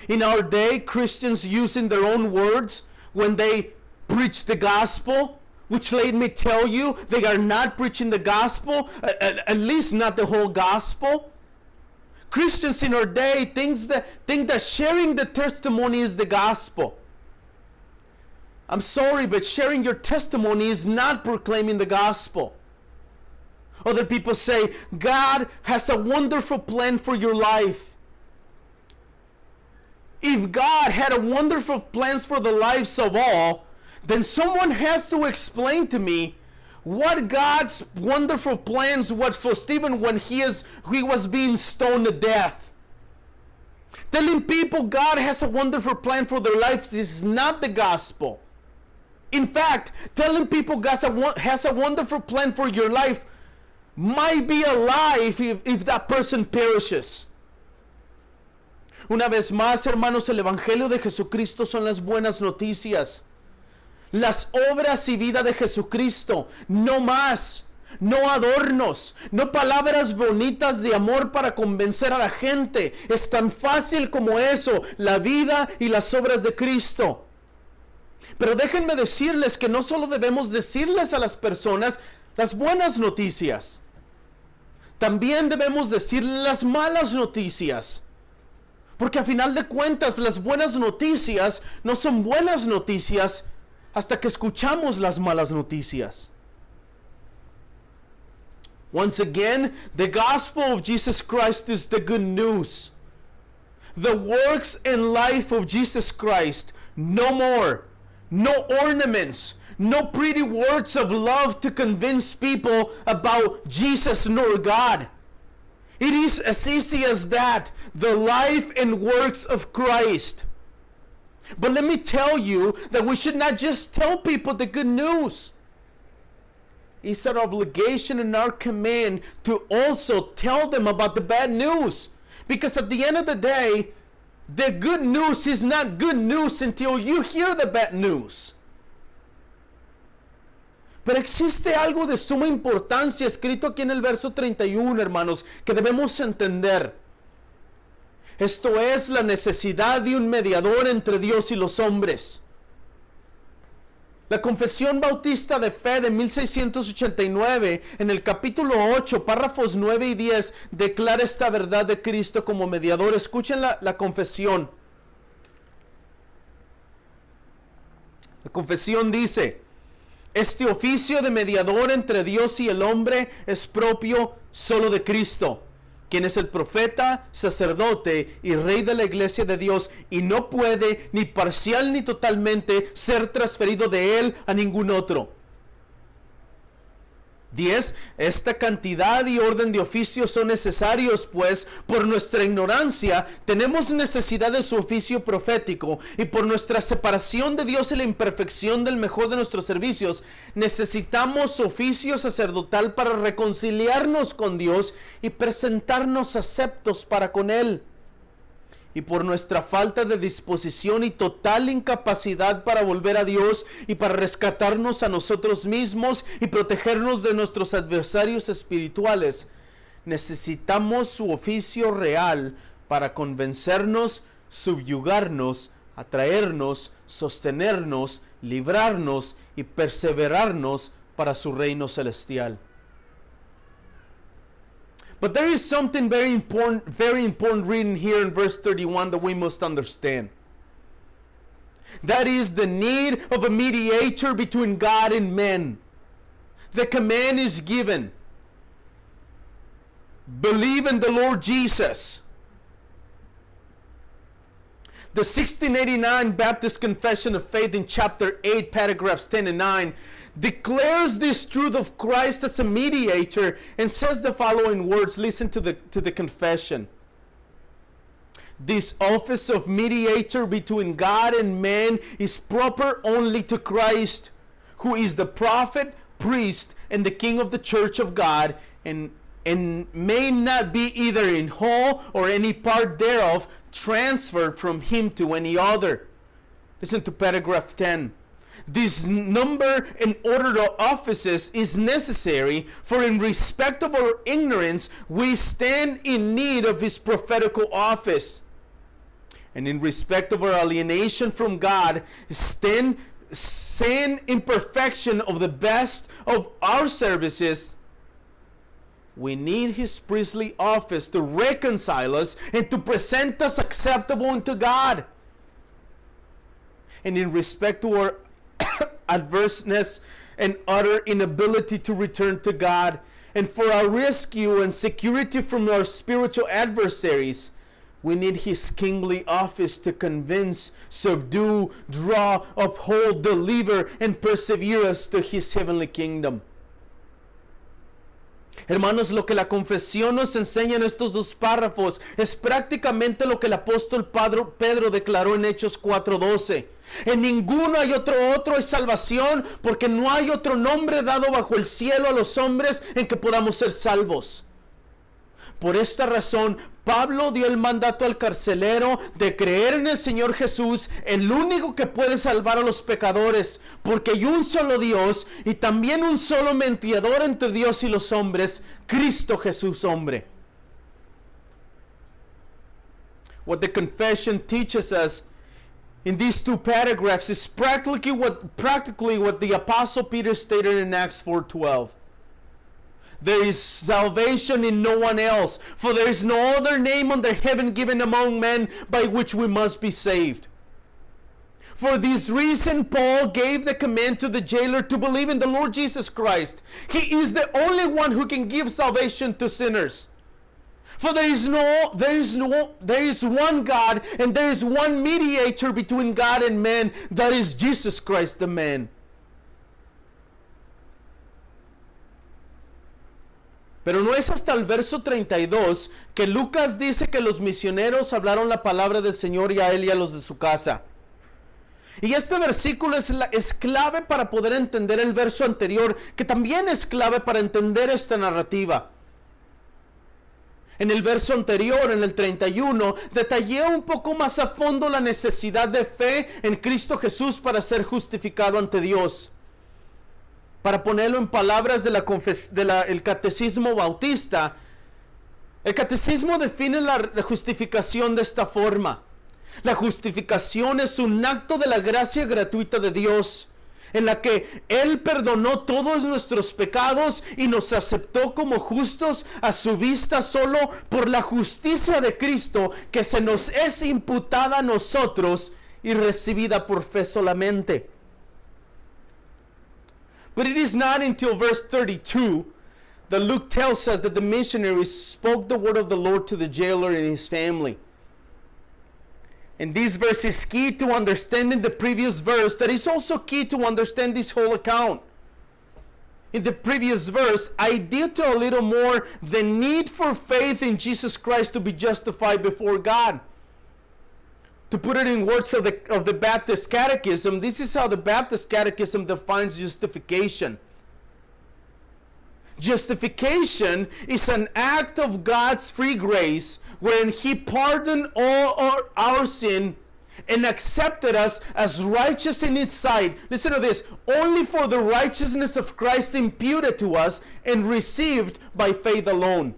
In our day, Christians using their own words when they preach the gospel, which let me tell you, they are not preaching the gospel, at least not the whole gospel. Christians in our day think that sharing the testimony is the gospel. I'm sorry, but sharing your testimony is not proclaiming the gospel. Other people say, God has a wonderful plan for your life. If God had a wonderful plans for the lives of all, then someone has to explain to me what God's wonderful plans was for Stephen when he was being stoned to death. Telling people God has a wonderful plan for their lives, this is not the gospel. In fact, telling people God has a wonderful plan for your life might be a lie if that person perishes. Una vez más, hermanos, el Evangelio de Jesucristo son las buenas noticias. Las obras y vida de Jesucristo, no más, no adornos, no palabras bonitas de amor para convencer a la gente. Es tan fácil como eso, la vida y las obras de Cristo. Pero déjenme decirles que no solo debemos decirles a las personas las buenas noticias, también debemos decirles las malas noticias. Porque a final de cuentas las buenas noticias no son buenas noticias hasta que escuchamos las malas noticias. Once again, the gospel of Jesus Christ is the good news. The works and life of Jesus Christ, no more, no ornaments, no pretty words of love to convince people about Jesus nor God. It is as easy as that, the life and works of Christ. But let me tell you that we should not just tell people the good news. It's our obligation and our command to also tell them about the bad news. Because at the end of the day, the good news is not good news until you hear the bad news. Pero existe algo de suma importancia escrito aquí en el verso 31, hermanos, que debemos entender. Esto es la necesidad de un mediador entre Dios y los hombres. La Confesión Bautista de Fe de 1689, en el capítulo 8, párrafos 9 y 10, declara esta verdad de Cristo como mediador. Escuchen la confesión. La confesión dice: este oficio de mediador entre Dios y el hombre es propio solo de Cristo, quien es el profeta, sacerdote y rey de la iglesia de Dios, y no puede ni parcial ni totalmente ser transferido de él a ningún otro. 10. Esta cantidad y orden de oficios son necesarios, pues por nuestra ignorancia tenemos necesidad de su oficio profético, y por nuestra separación de Dios y la imperfección del mejor de nuestros servicios necesitamos su oficio sacerdotal para reconciliarnos con Dios y presentarnos aceptos para con Él. Y por nuestra falta de disposición y total incapacidad para volver a Dios y para rescatarnos a nosotros mismos y protegernos de nuestros adversarios espirituales, necesitamos su oficio real para convencernos, subyugarnos, atraernos, sostenernos, librarnos y perseverarnos para su reino celestial. But there is something very important written here in verse 31 that we must understand. That is the need of a mediator between God and men. the command is given. Believe in the Lord Jesus. The 1689 Baptist Confession of Faith in chapter 8, paragraphs 10 and 9 declares this truth of Christ as a mediator and says the following words. Listen to the confession. This office of mediator between God and man is proper only to Christ, who is the prophet, priest, and the king of the church of God, and may not be either in whole or any part thereof transferred from him to any other. Listen to paragraph 10. This number and order of offices is necessary, for in respect of our ignorance we stand in need of his prophetical office, and in respect of our alienation from God stand in perfection of the best of our services. We need his priestly office to reconcile us and to present us acceptable unto God. And in respect to our adverseness and utter inability to return to God, and for our rescue and security from our spiritual adversaries, we need his kingly office to convince, subdue, draw, uphold, deliver, and persevere us to his heavenly kingdom. Hermanos, lo que la confesión nos enseña en estos dos párrafos es prácticamente lo que el apóstol Pedro declaró en Hechos 4:12. En ninguno hay otro hay salvación, porque no hay otro nombre dado bajo el cielo a los hombres en que podamos ser salvos. Por esta razón, Pablo dio el mandato al carcelero de creer en el Señor Jesús, el único que puede salvar a los pecadores, porque hay un solo Dios y también un solo mediador entre Dios y los hombres, Cristo Jesús hombre. What the confession teaches us in these two paragraphs is practically what the Apostle Peter stated in Acts 4:12. There is salvation in no one else, for there is no other name under heaven given among men by which we must be saved. For this reason, Paul gave the command to the jailer to believe in the Lord Jesus Christ. He is the only one who can give salvation to sinners. For there is one God, and there is one mediator between God and man, that is Jesus Christ the man. Pero no es hasta el verso 32 que Lucas dice que los misioneros hablaron la palabra del Señor y a él y a los de su casa. Y este versículo es clave para poder entender el verso anterior, que también es clave para entender esta narrativa. En el verso anterior, en el 31, detallé un poco más a fondo la necesidad de fe en Cristo Jesús para ser justificado ante Dios. Para ponerlo en palabras el catecismo bautista, el catecismo define la justificación de esta forma. La justificación es un acto de la gracia gratuita de Dios, en la que Él perdonó todos nuestros pecados y nos aceptó como justos a su vista solo por la justicia de Cristo, que se nos es imputada a nosotros y recibida por fe solamente. But it is not until verse 32 that Luke tells us that the missionaries spoke the word of the Lord to the jailer and his family. And this verse is key to understanding the previous verse, that is also key to understand this whole account. In the previous verse, I detail a little more the need for faith in Jesus Christ to be justified before God. To put it in words of the Baptist Catechism, this is how the Baptist Catechism defines justification. Justification is an act of God's free grace, wherein He pardoned all our sin and accepted us as righteous in His sight. Listen to this. Only for the righteousness of Christ imputed to us and received by faith alone.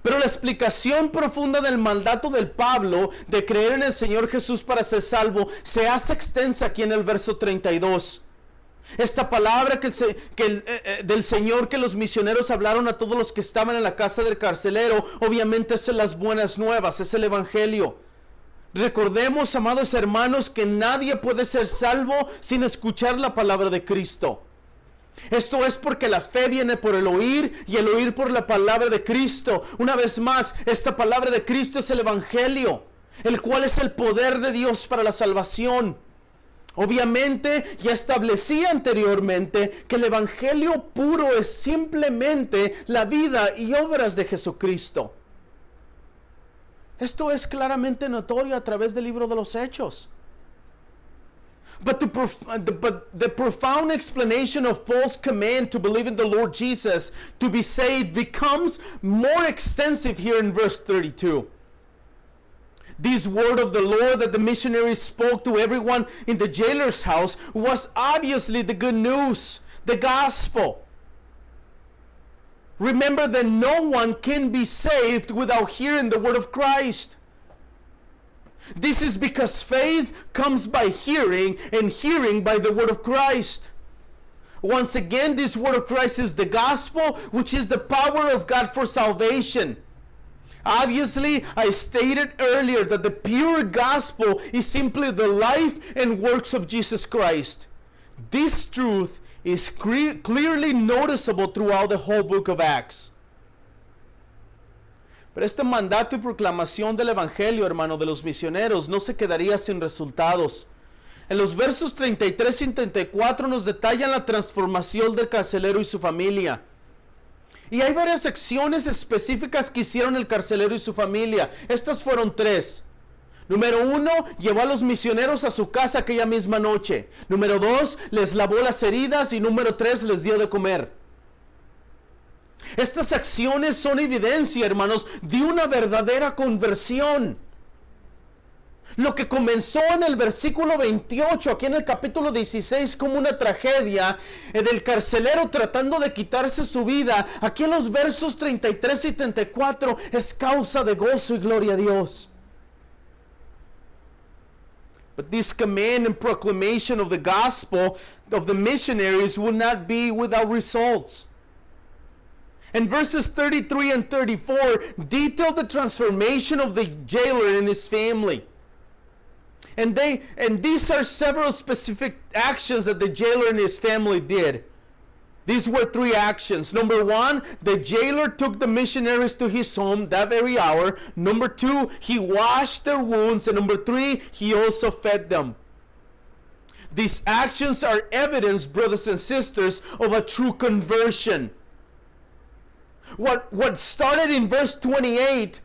Pero la explicación profunda del mandato del Pablo de creer en el Señor Jesús para ser salvo se hace extensa aquí en el verso 32. Esta palabra del Señor que los misioneros hablaron a todos los que estaban en la casa del carcelero, obviamente es las buenas nuevas, es el Evangelio. Recordemos, amados hermanos, que nadie puede ser salvo sin escuchar la palabra de Cristo. Esto es porque la fe viene por el oír y el oír por la palabra de Cristo. Una vez más, esta palabra de Cristo es el Evangelio, el cual es el poder de Dios para la salvación. Obviamente, ya establecí anteriormente que el Evangelio puro es simplemente la vida y obras de Jesucristo. Esto es claramente notorio a través del libro de los Hechos. But the profound explanation of Paul's command to believe in the Lord Jesus to be saved becomes more extensive here in verse 32. This word of the Lord that the missionaries spoke to everyone in the jailer's house was obviously the good news, the gospel. Remember that no one can be saved without hearing the word of Christ. This is because faith comes by hearing, and hearing by the word of Christ. Once again, this word of Christ is the gospel, which is the power of God for salvation. Obviously, I stated earlier that the pure gospel is simply the life and works of Jesus Christ. This truth is clearly noticeable throughout the whole book of Acts. Pero este mandato y proclamación del Evangelio, hermano, de los misioneros, no se quedaría sin resultados. En los versos 33 y 34 nos detallan la transformación del carcelero y su familia. Y hay varias acciones específicas que hicieron el carcelero y su familia. Estas fueron 3. Número 1, llevó a los misioneros a su casa aquella misma noche. Número 2, les lavó las heridas. Y número 3, les dio de comer. Estas acciones son evidencia, hermanos, de una verdadera conversión. Lo que comenzó en el versículo 28, aquí en el capítulo 16, como una tragedia del carcelero tratando de quitarse su vida, aquí en los versos 33 y 34 es causa de gozo y gloria a Dios. But this command and proclamation of the gospel of the missionaries would not be without results. And verses 33 and 34 detail the transformation of the jailer and his family. And these are several specific actions that the jailer and his family did. These were 3 actions. Number 1, the jailer took the missionaries to his home that very hour. Number 2, he washed their wounds. And number 3, he also fed them. These actions are evidence, brothers and sisters, of a true conversion. What started in verse 28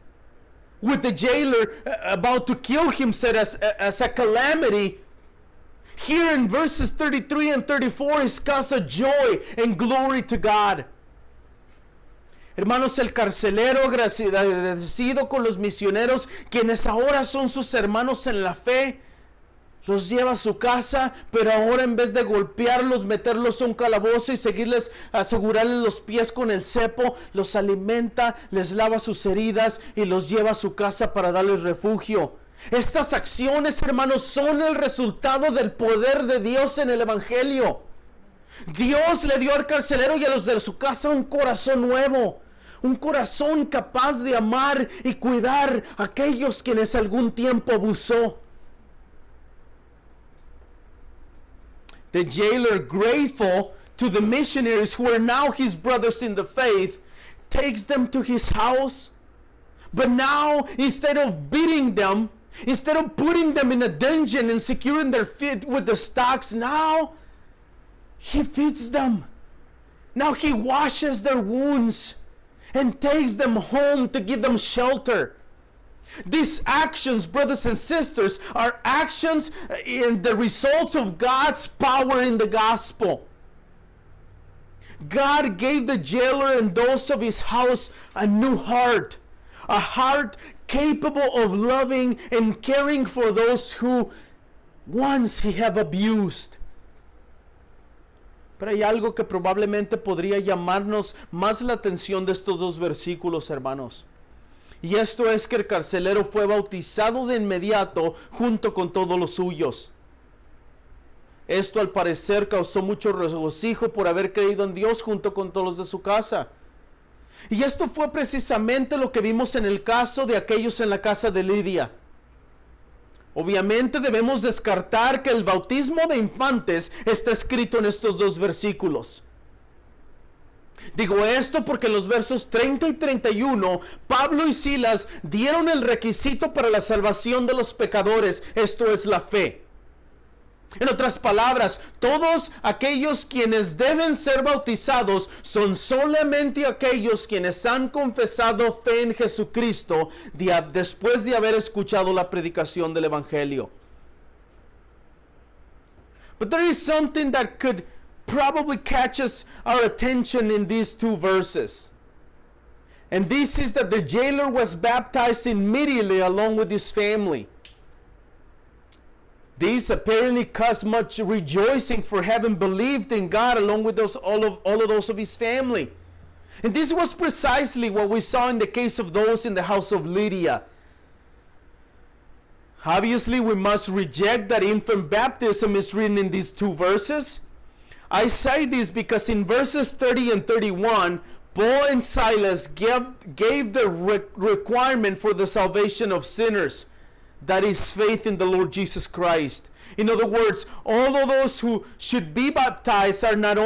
with the jailer about to kill himself as a calamity, here in verses 33 and 34 is cause of joy and glory to God. Hermanos, el carcelero agradecido con los misioneros, quienes ahora son sus hermanos en la fe, los lleva a su casa, pero ahora en vez de golpearlos, meterlos a un calabozo y seguirles, asegurarles los pies con el cepo, los alimenta, les lava sus heridas y los lleva a su casa para darles refugio. Estas acciones, hermanos, son el resultado del poder de Dios en el Evangelio. Dios le dio al carcelero y a los de su casa un corazón nuevo, un corazón capaz de amar y cuidar a aquellos quienes algún tiempo abusó. The jailer, grateful to the missionaries who are now his brothers in the faith, takes them to his house. But now, instead of beating them, instead of putting them in a dungeon and securing their feet with the stocks, now he feeds them. Now he washes their wounds and takes them home to give them shelter. These actions, brothers and sisters, are actions in the results of God's power in the gospel. God gave the jailer and those of his house a new heart, a heart capable of loving and caring for those who once he have abused. Pero hay algo que probablemente podría llamarnos más la atención de estos 2 versículos, hermanos. Y esto es que el carcelero fue bautizado de inmediato junto con todos los suyos. Esto al parecer causó mucho regocijo por haber creído en Dios junto con todos los de su casa. Y esto fue precisamente lo que vimos en el caso de aquellos en la casa de Lidia. Obviamente debemos descartar que el bautismo de infantes está escrito en estos dos versículos. Digo esto porque en los versos 30 y 31, Pablo y Silas dieron el requisito para la salvación de los pecadores, esto es la fe. En otras palabras, todos aquellos quienes deben ser bautizados son solamente aquellos quienes han confesado fe en Jesucristo después de haber escuchado la predicación del Evangelio. But there is something that could probably catches our attention in these two verses. And this is that the jailer was baptized immediately along with his family. This apparently caused much rejoicing for having believed in God along with all of those of his family. And this was precisely what we saw in the case of those in the house of Lydia. Obviously, we must reject that infant baptism is written in these two verses. I say this because in verses 30 and 31, Paul and Silas gave the requirement for the salvation of sinners. That is faith in the Lord Jesus Christ. In other words, all of those who should be baptized are not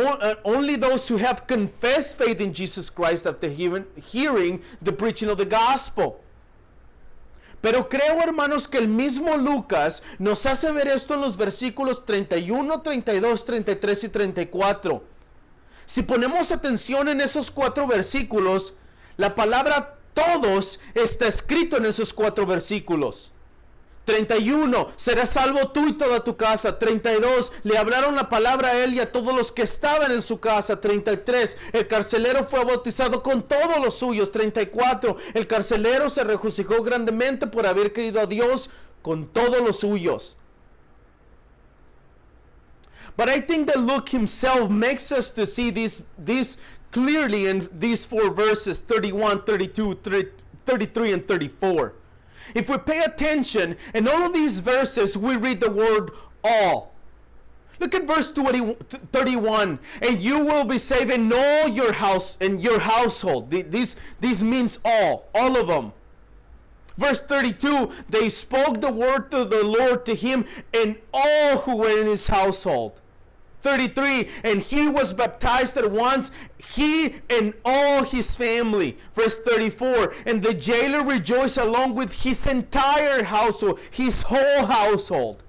only those who have confessed faith in Jesus Christ after hearing the preaching of the gospel. Pero creo, hermanos, que el mismo Lucas nos hace ver esto en los versículos 31, 32, 33 y 34. Si ponemos atención en esos 4 versículos, la palabra todos está escrito en esos 4 versículos. 31, serás salvo tú y toda tu casa. 32, le hablaron la palabra a él y a todos los que estaban en su casa. 33, el carcelero fue bautizado con todos los suyos. 34, el carcelero se regocijó grandemente por haber creído a Dios con todos los suyos. But I think that Luke himself makes us to see this clearly in these 4 verses, 31, 32, 33, and 34. If we pay attention, in all of these verses, we read the word all. Look at verse 31. And you will be saved in all your house, in your household. This means all of them. Verse 32, they spoke the word to the Lord to him and all who were in his household. 33, and he was baptized at once, he and all his family. Verse 34, and the jailer rejoiced along with his entire household, his whole household.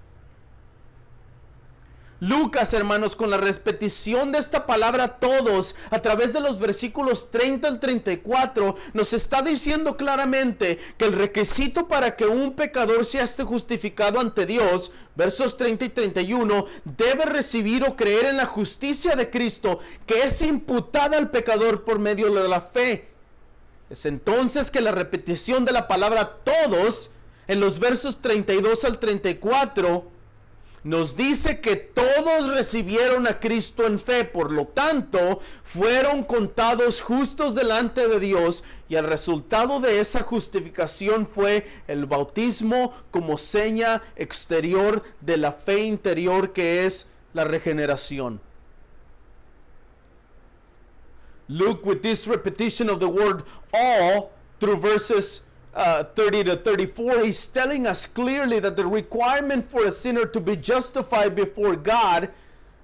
Lucas, hermanos, con la repetición de esta palabra todos, a través de los versículos 30 al 34, nos está diciendo claramente que el requisito para que un pecador sea justificado ante Dios, versos 30 y 31, debe recibir o creer en la justicia de Cristo, que es imputada al pecador por medio de la fe. Es entonces que la repetición de la palabra todos, en los versos 32 al 34, nos dice que todos recibieron a Cristo en fe, por lo tanto, fueron contados justos delante de Dios, y el resultado de esa justificación fue el bautismo como seña exterior de la fe interior que es la regeneración. Luke, with this repetition of the word all through verses 30 to 34, he's telling us clearly that the requirement for a sinner to be justified before God,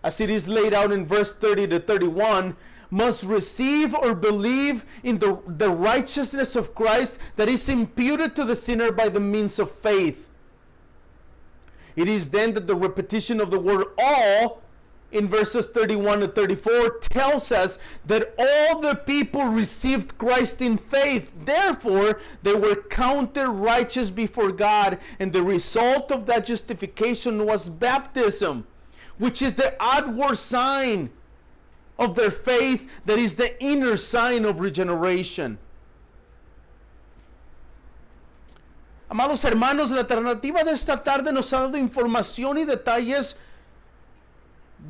as it is laid out in verse 30 to 31, must receive or believe in the righteousness of Christ that is imputed to the sinner by the means of faith. It is then that the repetition of the word all in verses 31 to 34 tells us that all the people received Christ in faith. Therefore, they were counted righteous before God, and the result of that justification was baptism, which is the outward sign of their faith, that is the inner sign of regeneration. Amados hermanos, la alternativa de esta tarde nos ha dado información y detalles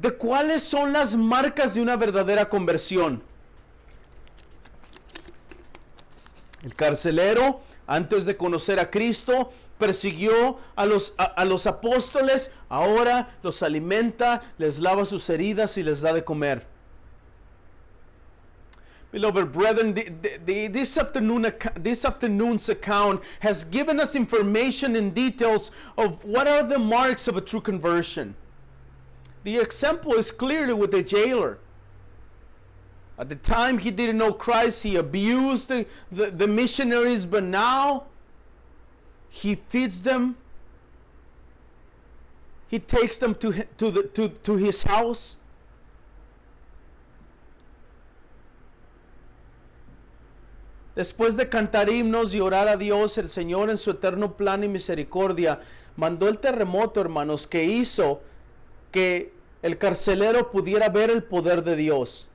de cuáles son las marcas de una verdadera conversión. El carcelero, antes de conocer a Cristo, persiguió a los apóstoles, ahora los alimenta, les lava sus heridas y les da de comer. Beloved brethren, this afternoon's account has given us information and details of what are the marks of a true conversion. The example is clearly with the jailer. At the time he didn't know Christ, he abused the missionaries, but now he feeds them. He takes them to his house. Después de cantar himnos y orar a Dios, el Señor en su eterno plan y misericordia mandó el terremoto, hermanos, que hizo que el carcelero pudiera ver el poder de Dios.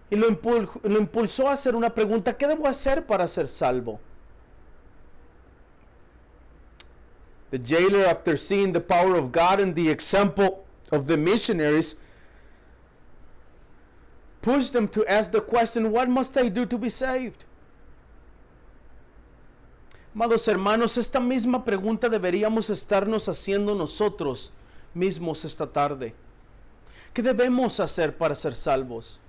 Y lo impulsó a hacer una pregunta: ¿qué debo hacer para ser salvo? The jailer, after seeing the power of God and the example of the missionaries, pushed them to ask the question, what must I do to be saved? Amados hermanos, esta misma pregunta deberíamos estarnos haciendo nosotros mismos esta tarde. ¿Qué debemos hacer para ser salvos?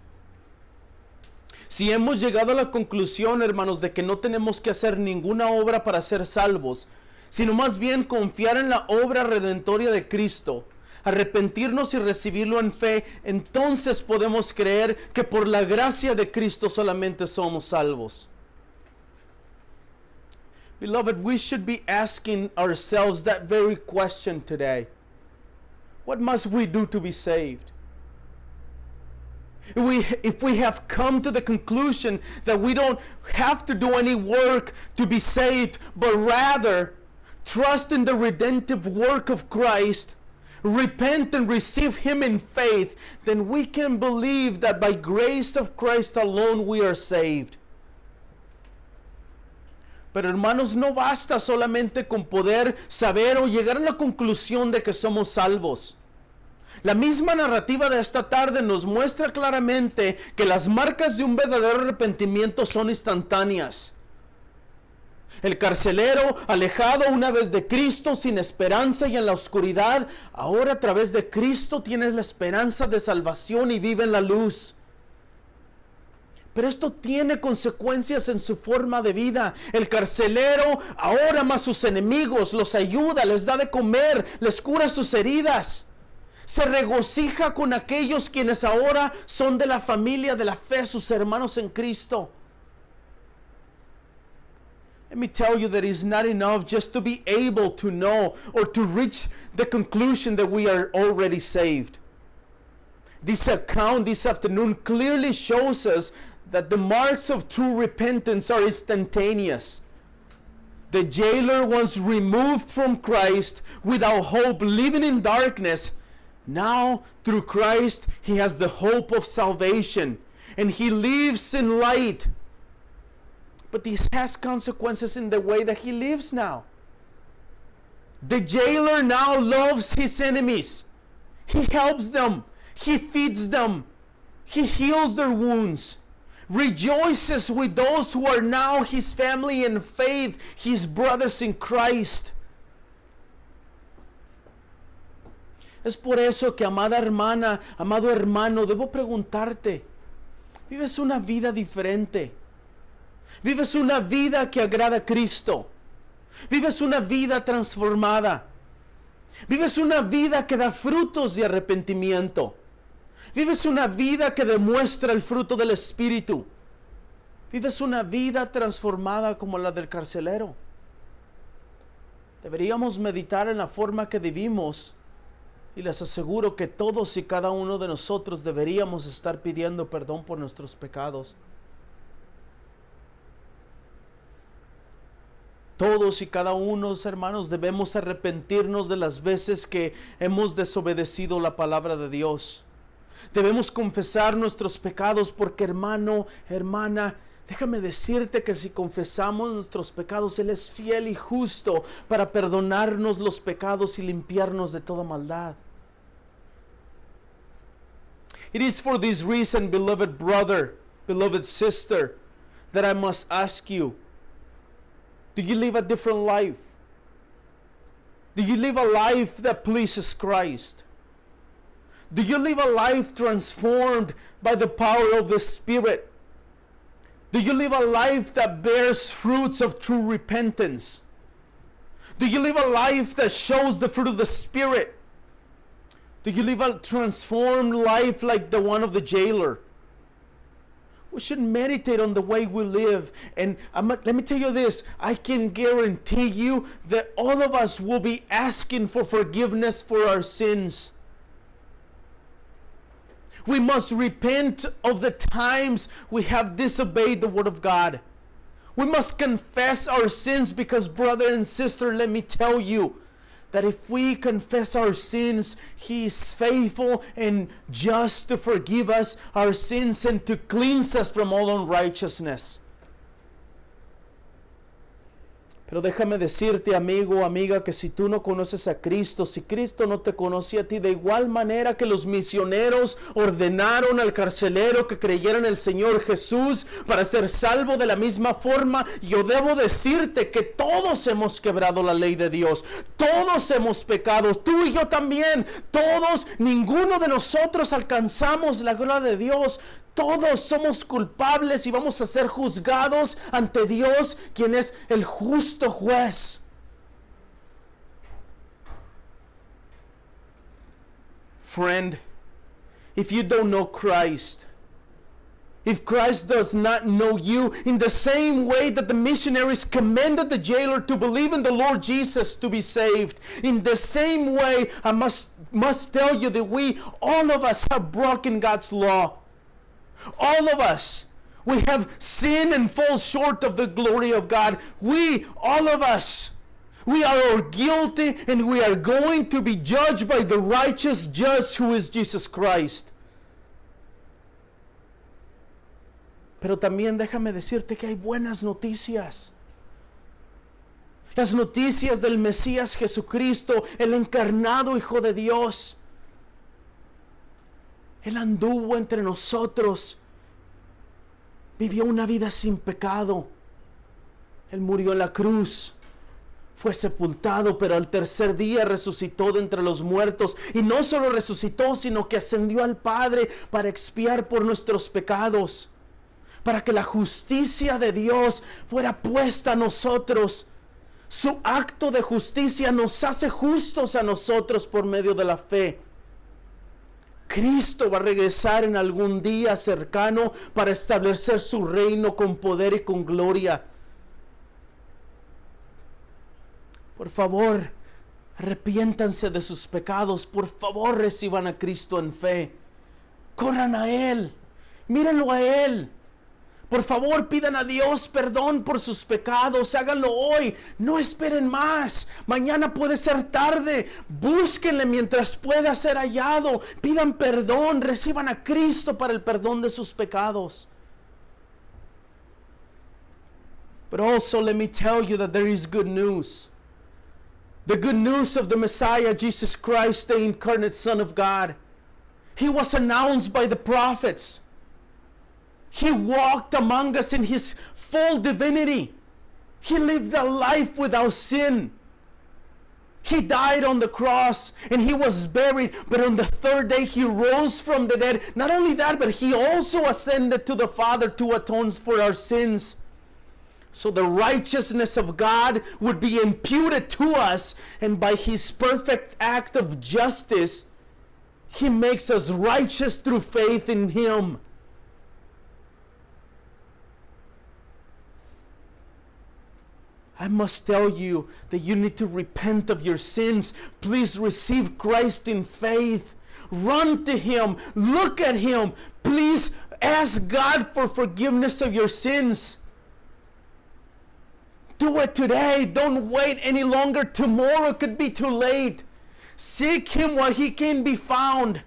Si hemos llegado a la conclusión, hermanos, de que no tenemos que hacer ninguna obra para ser salvos, sino más bien confiar en la obra redentoria de Cristo, arrepentirnos y recibirlo en fe, entonces podemos creer que por la gracia de Cristo solamente somos salvos. Beloved, we should be asking ourselves that very question today. What must we do to be saved? If we have come to the conclusion that we don't have to do any work to be saved, but rather trust in the redemptive work of Christ, repent and receive Him in faith, then we can believe that by grace of Christ alone we are saved. Pero hermanos, no basta solamente con poder saber o llegar a la conclusión de que somos salvos. La misma narrativa de esta tarde nos muestra claramente que las marcas de un verdadero arrepentimiento son instantáneas. El carcelero, alejado una vez de Cristo, sin esperanza y en la oscuridad, ahora a través de Cristo tiene la esperanza de salvación y vive en la luz. Pero esto tiene consecuencias en su forma de vida. El carcelero ahora ama a sus enemigos, los ayuda, les da de comer, les cura sus heridas. Se regocija con aquellos quienes ahora son de la familia de la fe, sus hermanos en Cristo. Let me tell you that it's not enough just to be able to know or to reach the conclusion that we are already saved. This account this afternoon clearly shows us that the marks of true repentance are instantaneous. The jailer, once removed from Christ without hope, living in darkness, now through Christ he has the hope of salvation and he lives in light. But this has consequences in the way that he lives now. The jailer now loves his enemies. He helps them. He feeds them. He heals their wounds. Rejoices with those who are now his family in faith, his brothers in Christ. Es por eso que, amada hermana, amado hermano, debo preguntarte, ¿vives una vida diferente? ¿Vives una vida que agrada a Cristo? ¿Vives una vida transformada? ¿Vives una vida que da frutos de arrepentimiento? ¿Vives una vida que demuestra el fruto del Espíritu? ¿Vives una vida transformada como la del carcelero? Deberíamos meditar en la forma que vivimos. Y les aseguro que todos y cada uno de nosotros deberíamos estar pidiendo perdón por nuestros pecados. Todos y cada uno, hermanos, debemos arrepentirnos de las veces que hemos desobedecido la palabra de Dios. Debemos confesar nuestros pecados porque, hermano, hermana, déjame decirte que si confesamos nuestros pecados, Él es fiel y justo para perdonarnos los pecados y limpiarnos de toda maldad. It is for this reason, beloved brother, beloved sister, that I must ask you, do you live a different life? Do you live a life that pleases Christ? Do you live a life transformed by the power of the Spirit? Do you live a life that bears fruits of true repentance? Do you live a life that shows the fruit of the Spirit? Do you live a transformed life like the one of the jailer? We should meditate on the way we live. And let me tell you this, I can guarantee you that all of us will be asking for forgiveness for our sins. We must repent of the times we have disobeyed the Word of God. We must confess our sins because, brother and sister, let me tell you that if we confess our sins, He is faithful and just to forgive us our sins and to cleanse us from all unrighteousness. Pero déjame decirte, amigo o amiga, que si tú no conoces a Cristo, si Cristo no te conoce a ti, de igual manera que los misioneros ordenaron al carcelero que creyera en el Señor Jesús para ser salvo, de la misma forma, yo debo decirte que todos hemos quebrado la ley de Dios. Todos hemos pecado, tú y yo también. Todos, ninguno de nosotros alcanzamos la gloria de Dios. Todos somos culpables y vamos a ser juzgados ante Dios, quien es el justo juez. Friend, if you don't know Christ, if Christ does not know you, in the same way that the missionaries commended the jailer to believe in the Lord Jesus to be saved, in the same way I must tell you that all of us have broken God's law. All of us, we have sinned and fall short of the glory of God. All of us, we are guilty and we are going to be judged by the righteous judge who is Jesus Christ. Pero también déjame decirte que hay buenas noticias. Las noticias del Mesías Jesucristo, el encarnado Hijo de Dios. Él anduvo entre nosotros, vivió una vida sin pecado. Él murió en la cruz, fue sepultado, pero al tercer día resucitó de entre los muertos. Y no solo resucitó, sino que ascendió al Padre para expiar por nuestros pecados, para que la justicia de Dios fuera puesta a nosotros. Su acto de justicia nos hace justos a nosotros por medio de la fe. Cristo va a regresar en algún día cercano para establecer su reino con poder y con gloria. Por favor, arrepiéntanse de sus pecados. Por favor, reciban a Cristo en fe. Corran a Él. Mírenlo a Él. Por favor, pidan a Dios perdón por sus pecados. Háganlo hoy. No esperen más. Mañana puede ser tarde. Búsquenle mientras pueda ser hallado. Pidan perdón. Reciban a Cristo para el perdón de sus pecados. But also let me tell you that there is good news. The good news of the Messiah, Jesus Christ, the incarnate Son of God. He was announced by the prophets. He walked among us in His full divinity. He lived a life without sin. He died on the cross and He was buried, but on the third day He rose from the dead. Not only that, but He also ascended to the Father to atone for our sins. So the righteousness of God would be imputed to us, and by His perfect act of justice, He makes us righteous through faith in Him. I must tell you that you need to repent of your sins. Please receive Christ in faith. Run to Him. Look at Him. Please ask God for forgiveness of your sins. Do it today. Don't wait any longer. Tomorrow could be too late. Seek Him while He can be found.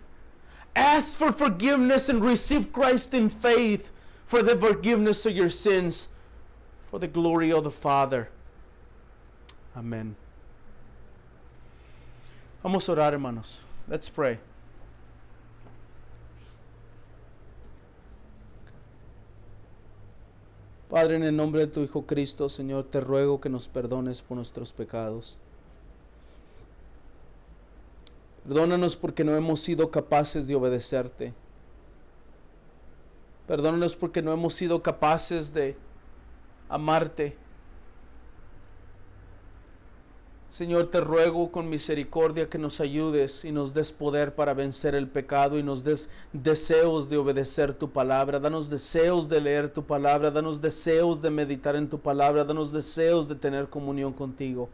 Ask for forgiveness and receive Christ in faith for the forgiveness of your sins, for the glory of the Father. Amén. Vamos a orar, hermanos. Let's pray. Padre, en el nombre de tu Hijo Cristo, Señor, te ruego que nos perdones por nuestros pecados. Perdónanos porque no hemos sido capaces de obedecerte. Perdónanos porque no hemos sido capaces de amarte. Señor, te ruego con misericordia que nos ayudes y nos des poder para vencer el pecado y nos des deseos de obedecer tu palabra. Danos deseos de leer tu palabra, danos deseos de meditar en tu palabra, danos deseos de tener comunión contigo.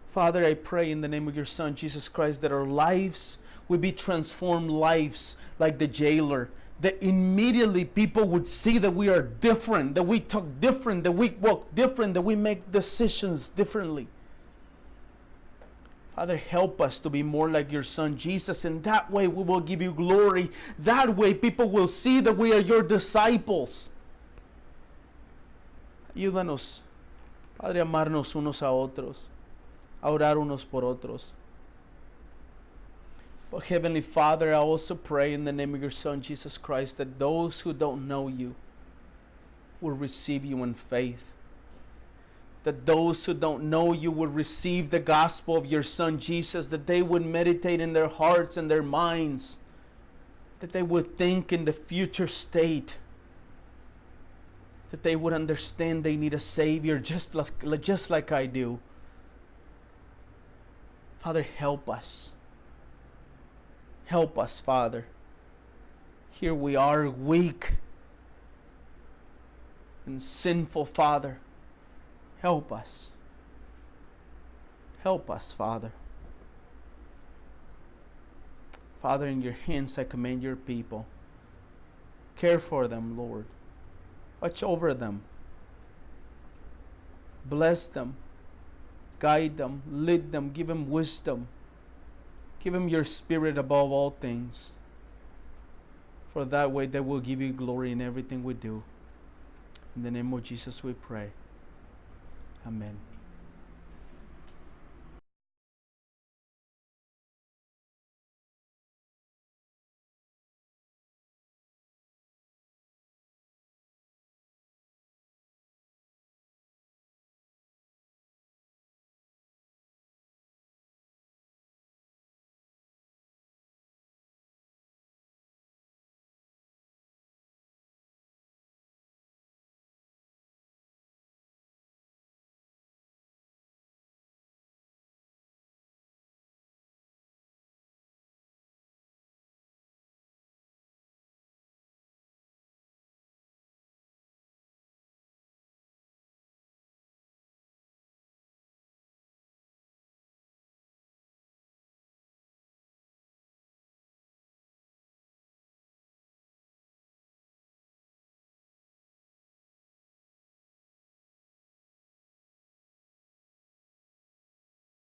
Father, I pray in the name of your Son, Jesus Christ, that our lives will be transformed lives like the jailer. That immediately people would see that we are different, that we talk different, that we walk different, that we make decisions differently. Father, help us to be more like your Son Jesus, and that way we will give you glory. That way people will see that we are your disciples. Ayúdanos, Padre, a amarnos unos a otros, a orar unos por otros. But Heavenly Father, I also pray in the name of your Son, Jesus Christ, that those who don't know you will receive you in faith. That those who don't know you will receive the gospel of your Son, Jesus, that they would meditate in their hearts and their minds, that they would think in the future state, that they would understand they need a Savior just like I do. Father, help us. Help us, Father. Here we are, weak and sinful, Father. Help us. Help us, Father. Father, in your hands I commend your people. Care for them, Lord. Watch over them. Bless them. Guide them. Lead them. Give them wisdom. Give them your Spirit above all things. For that way they will give you glory in everything we do. In the name of Jesus we pray. Amen.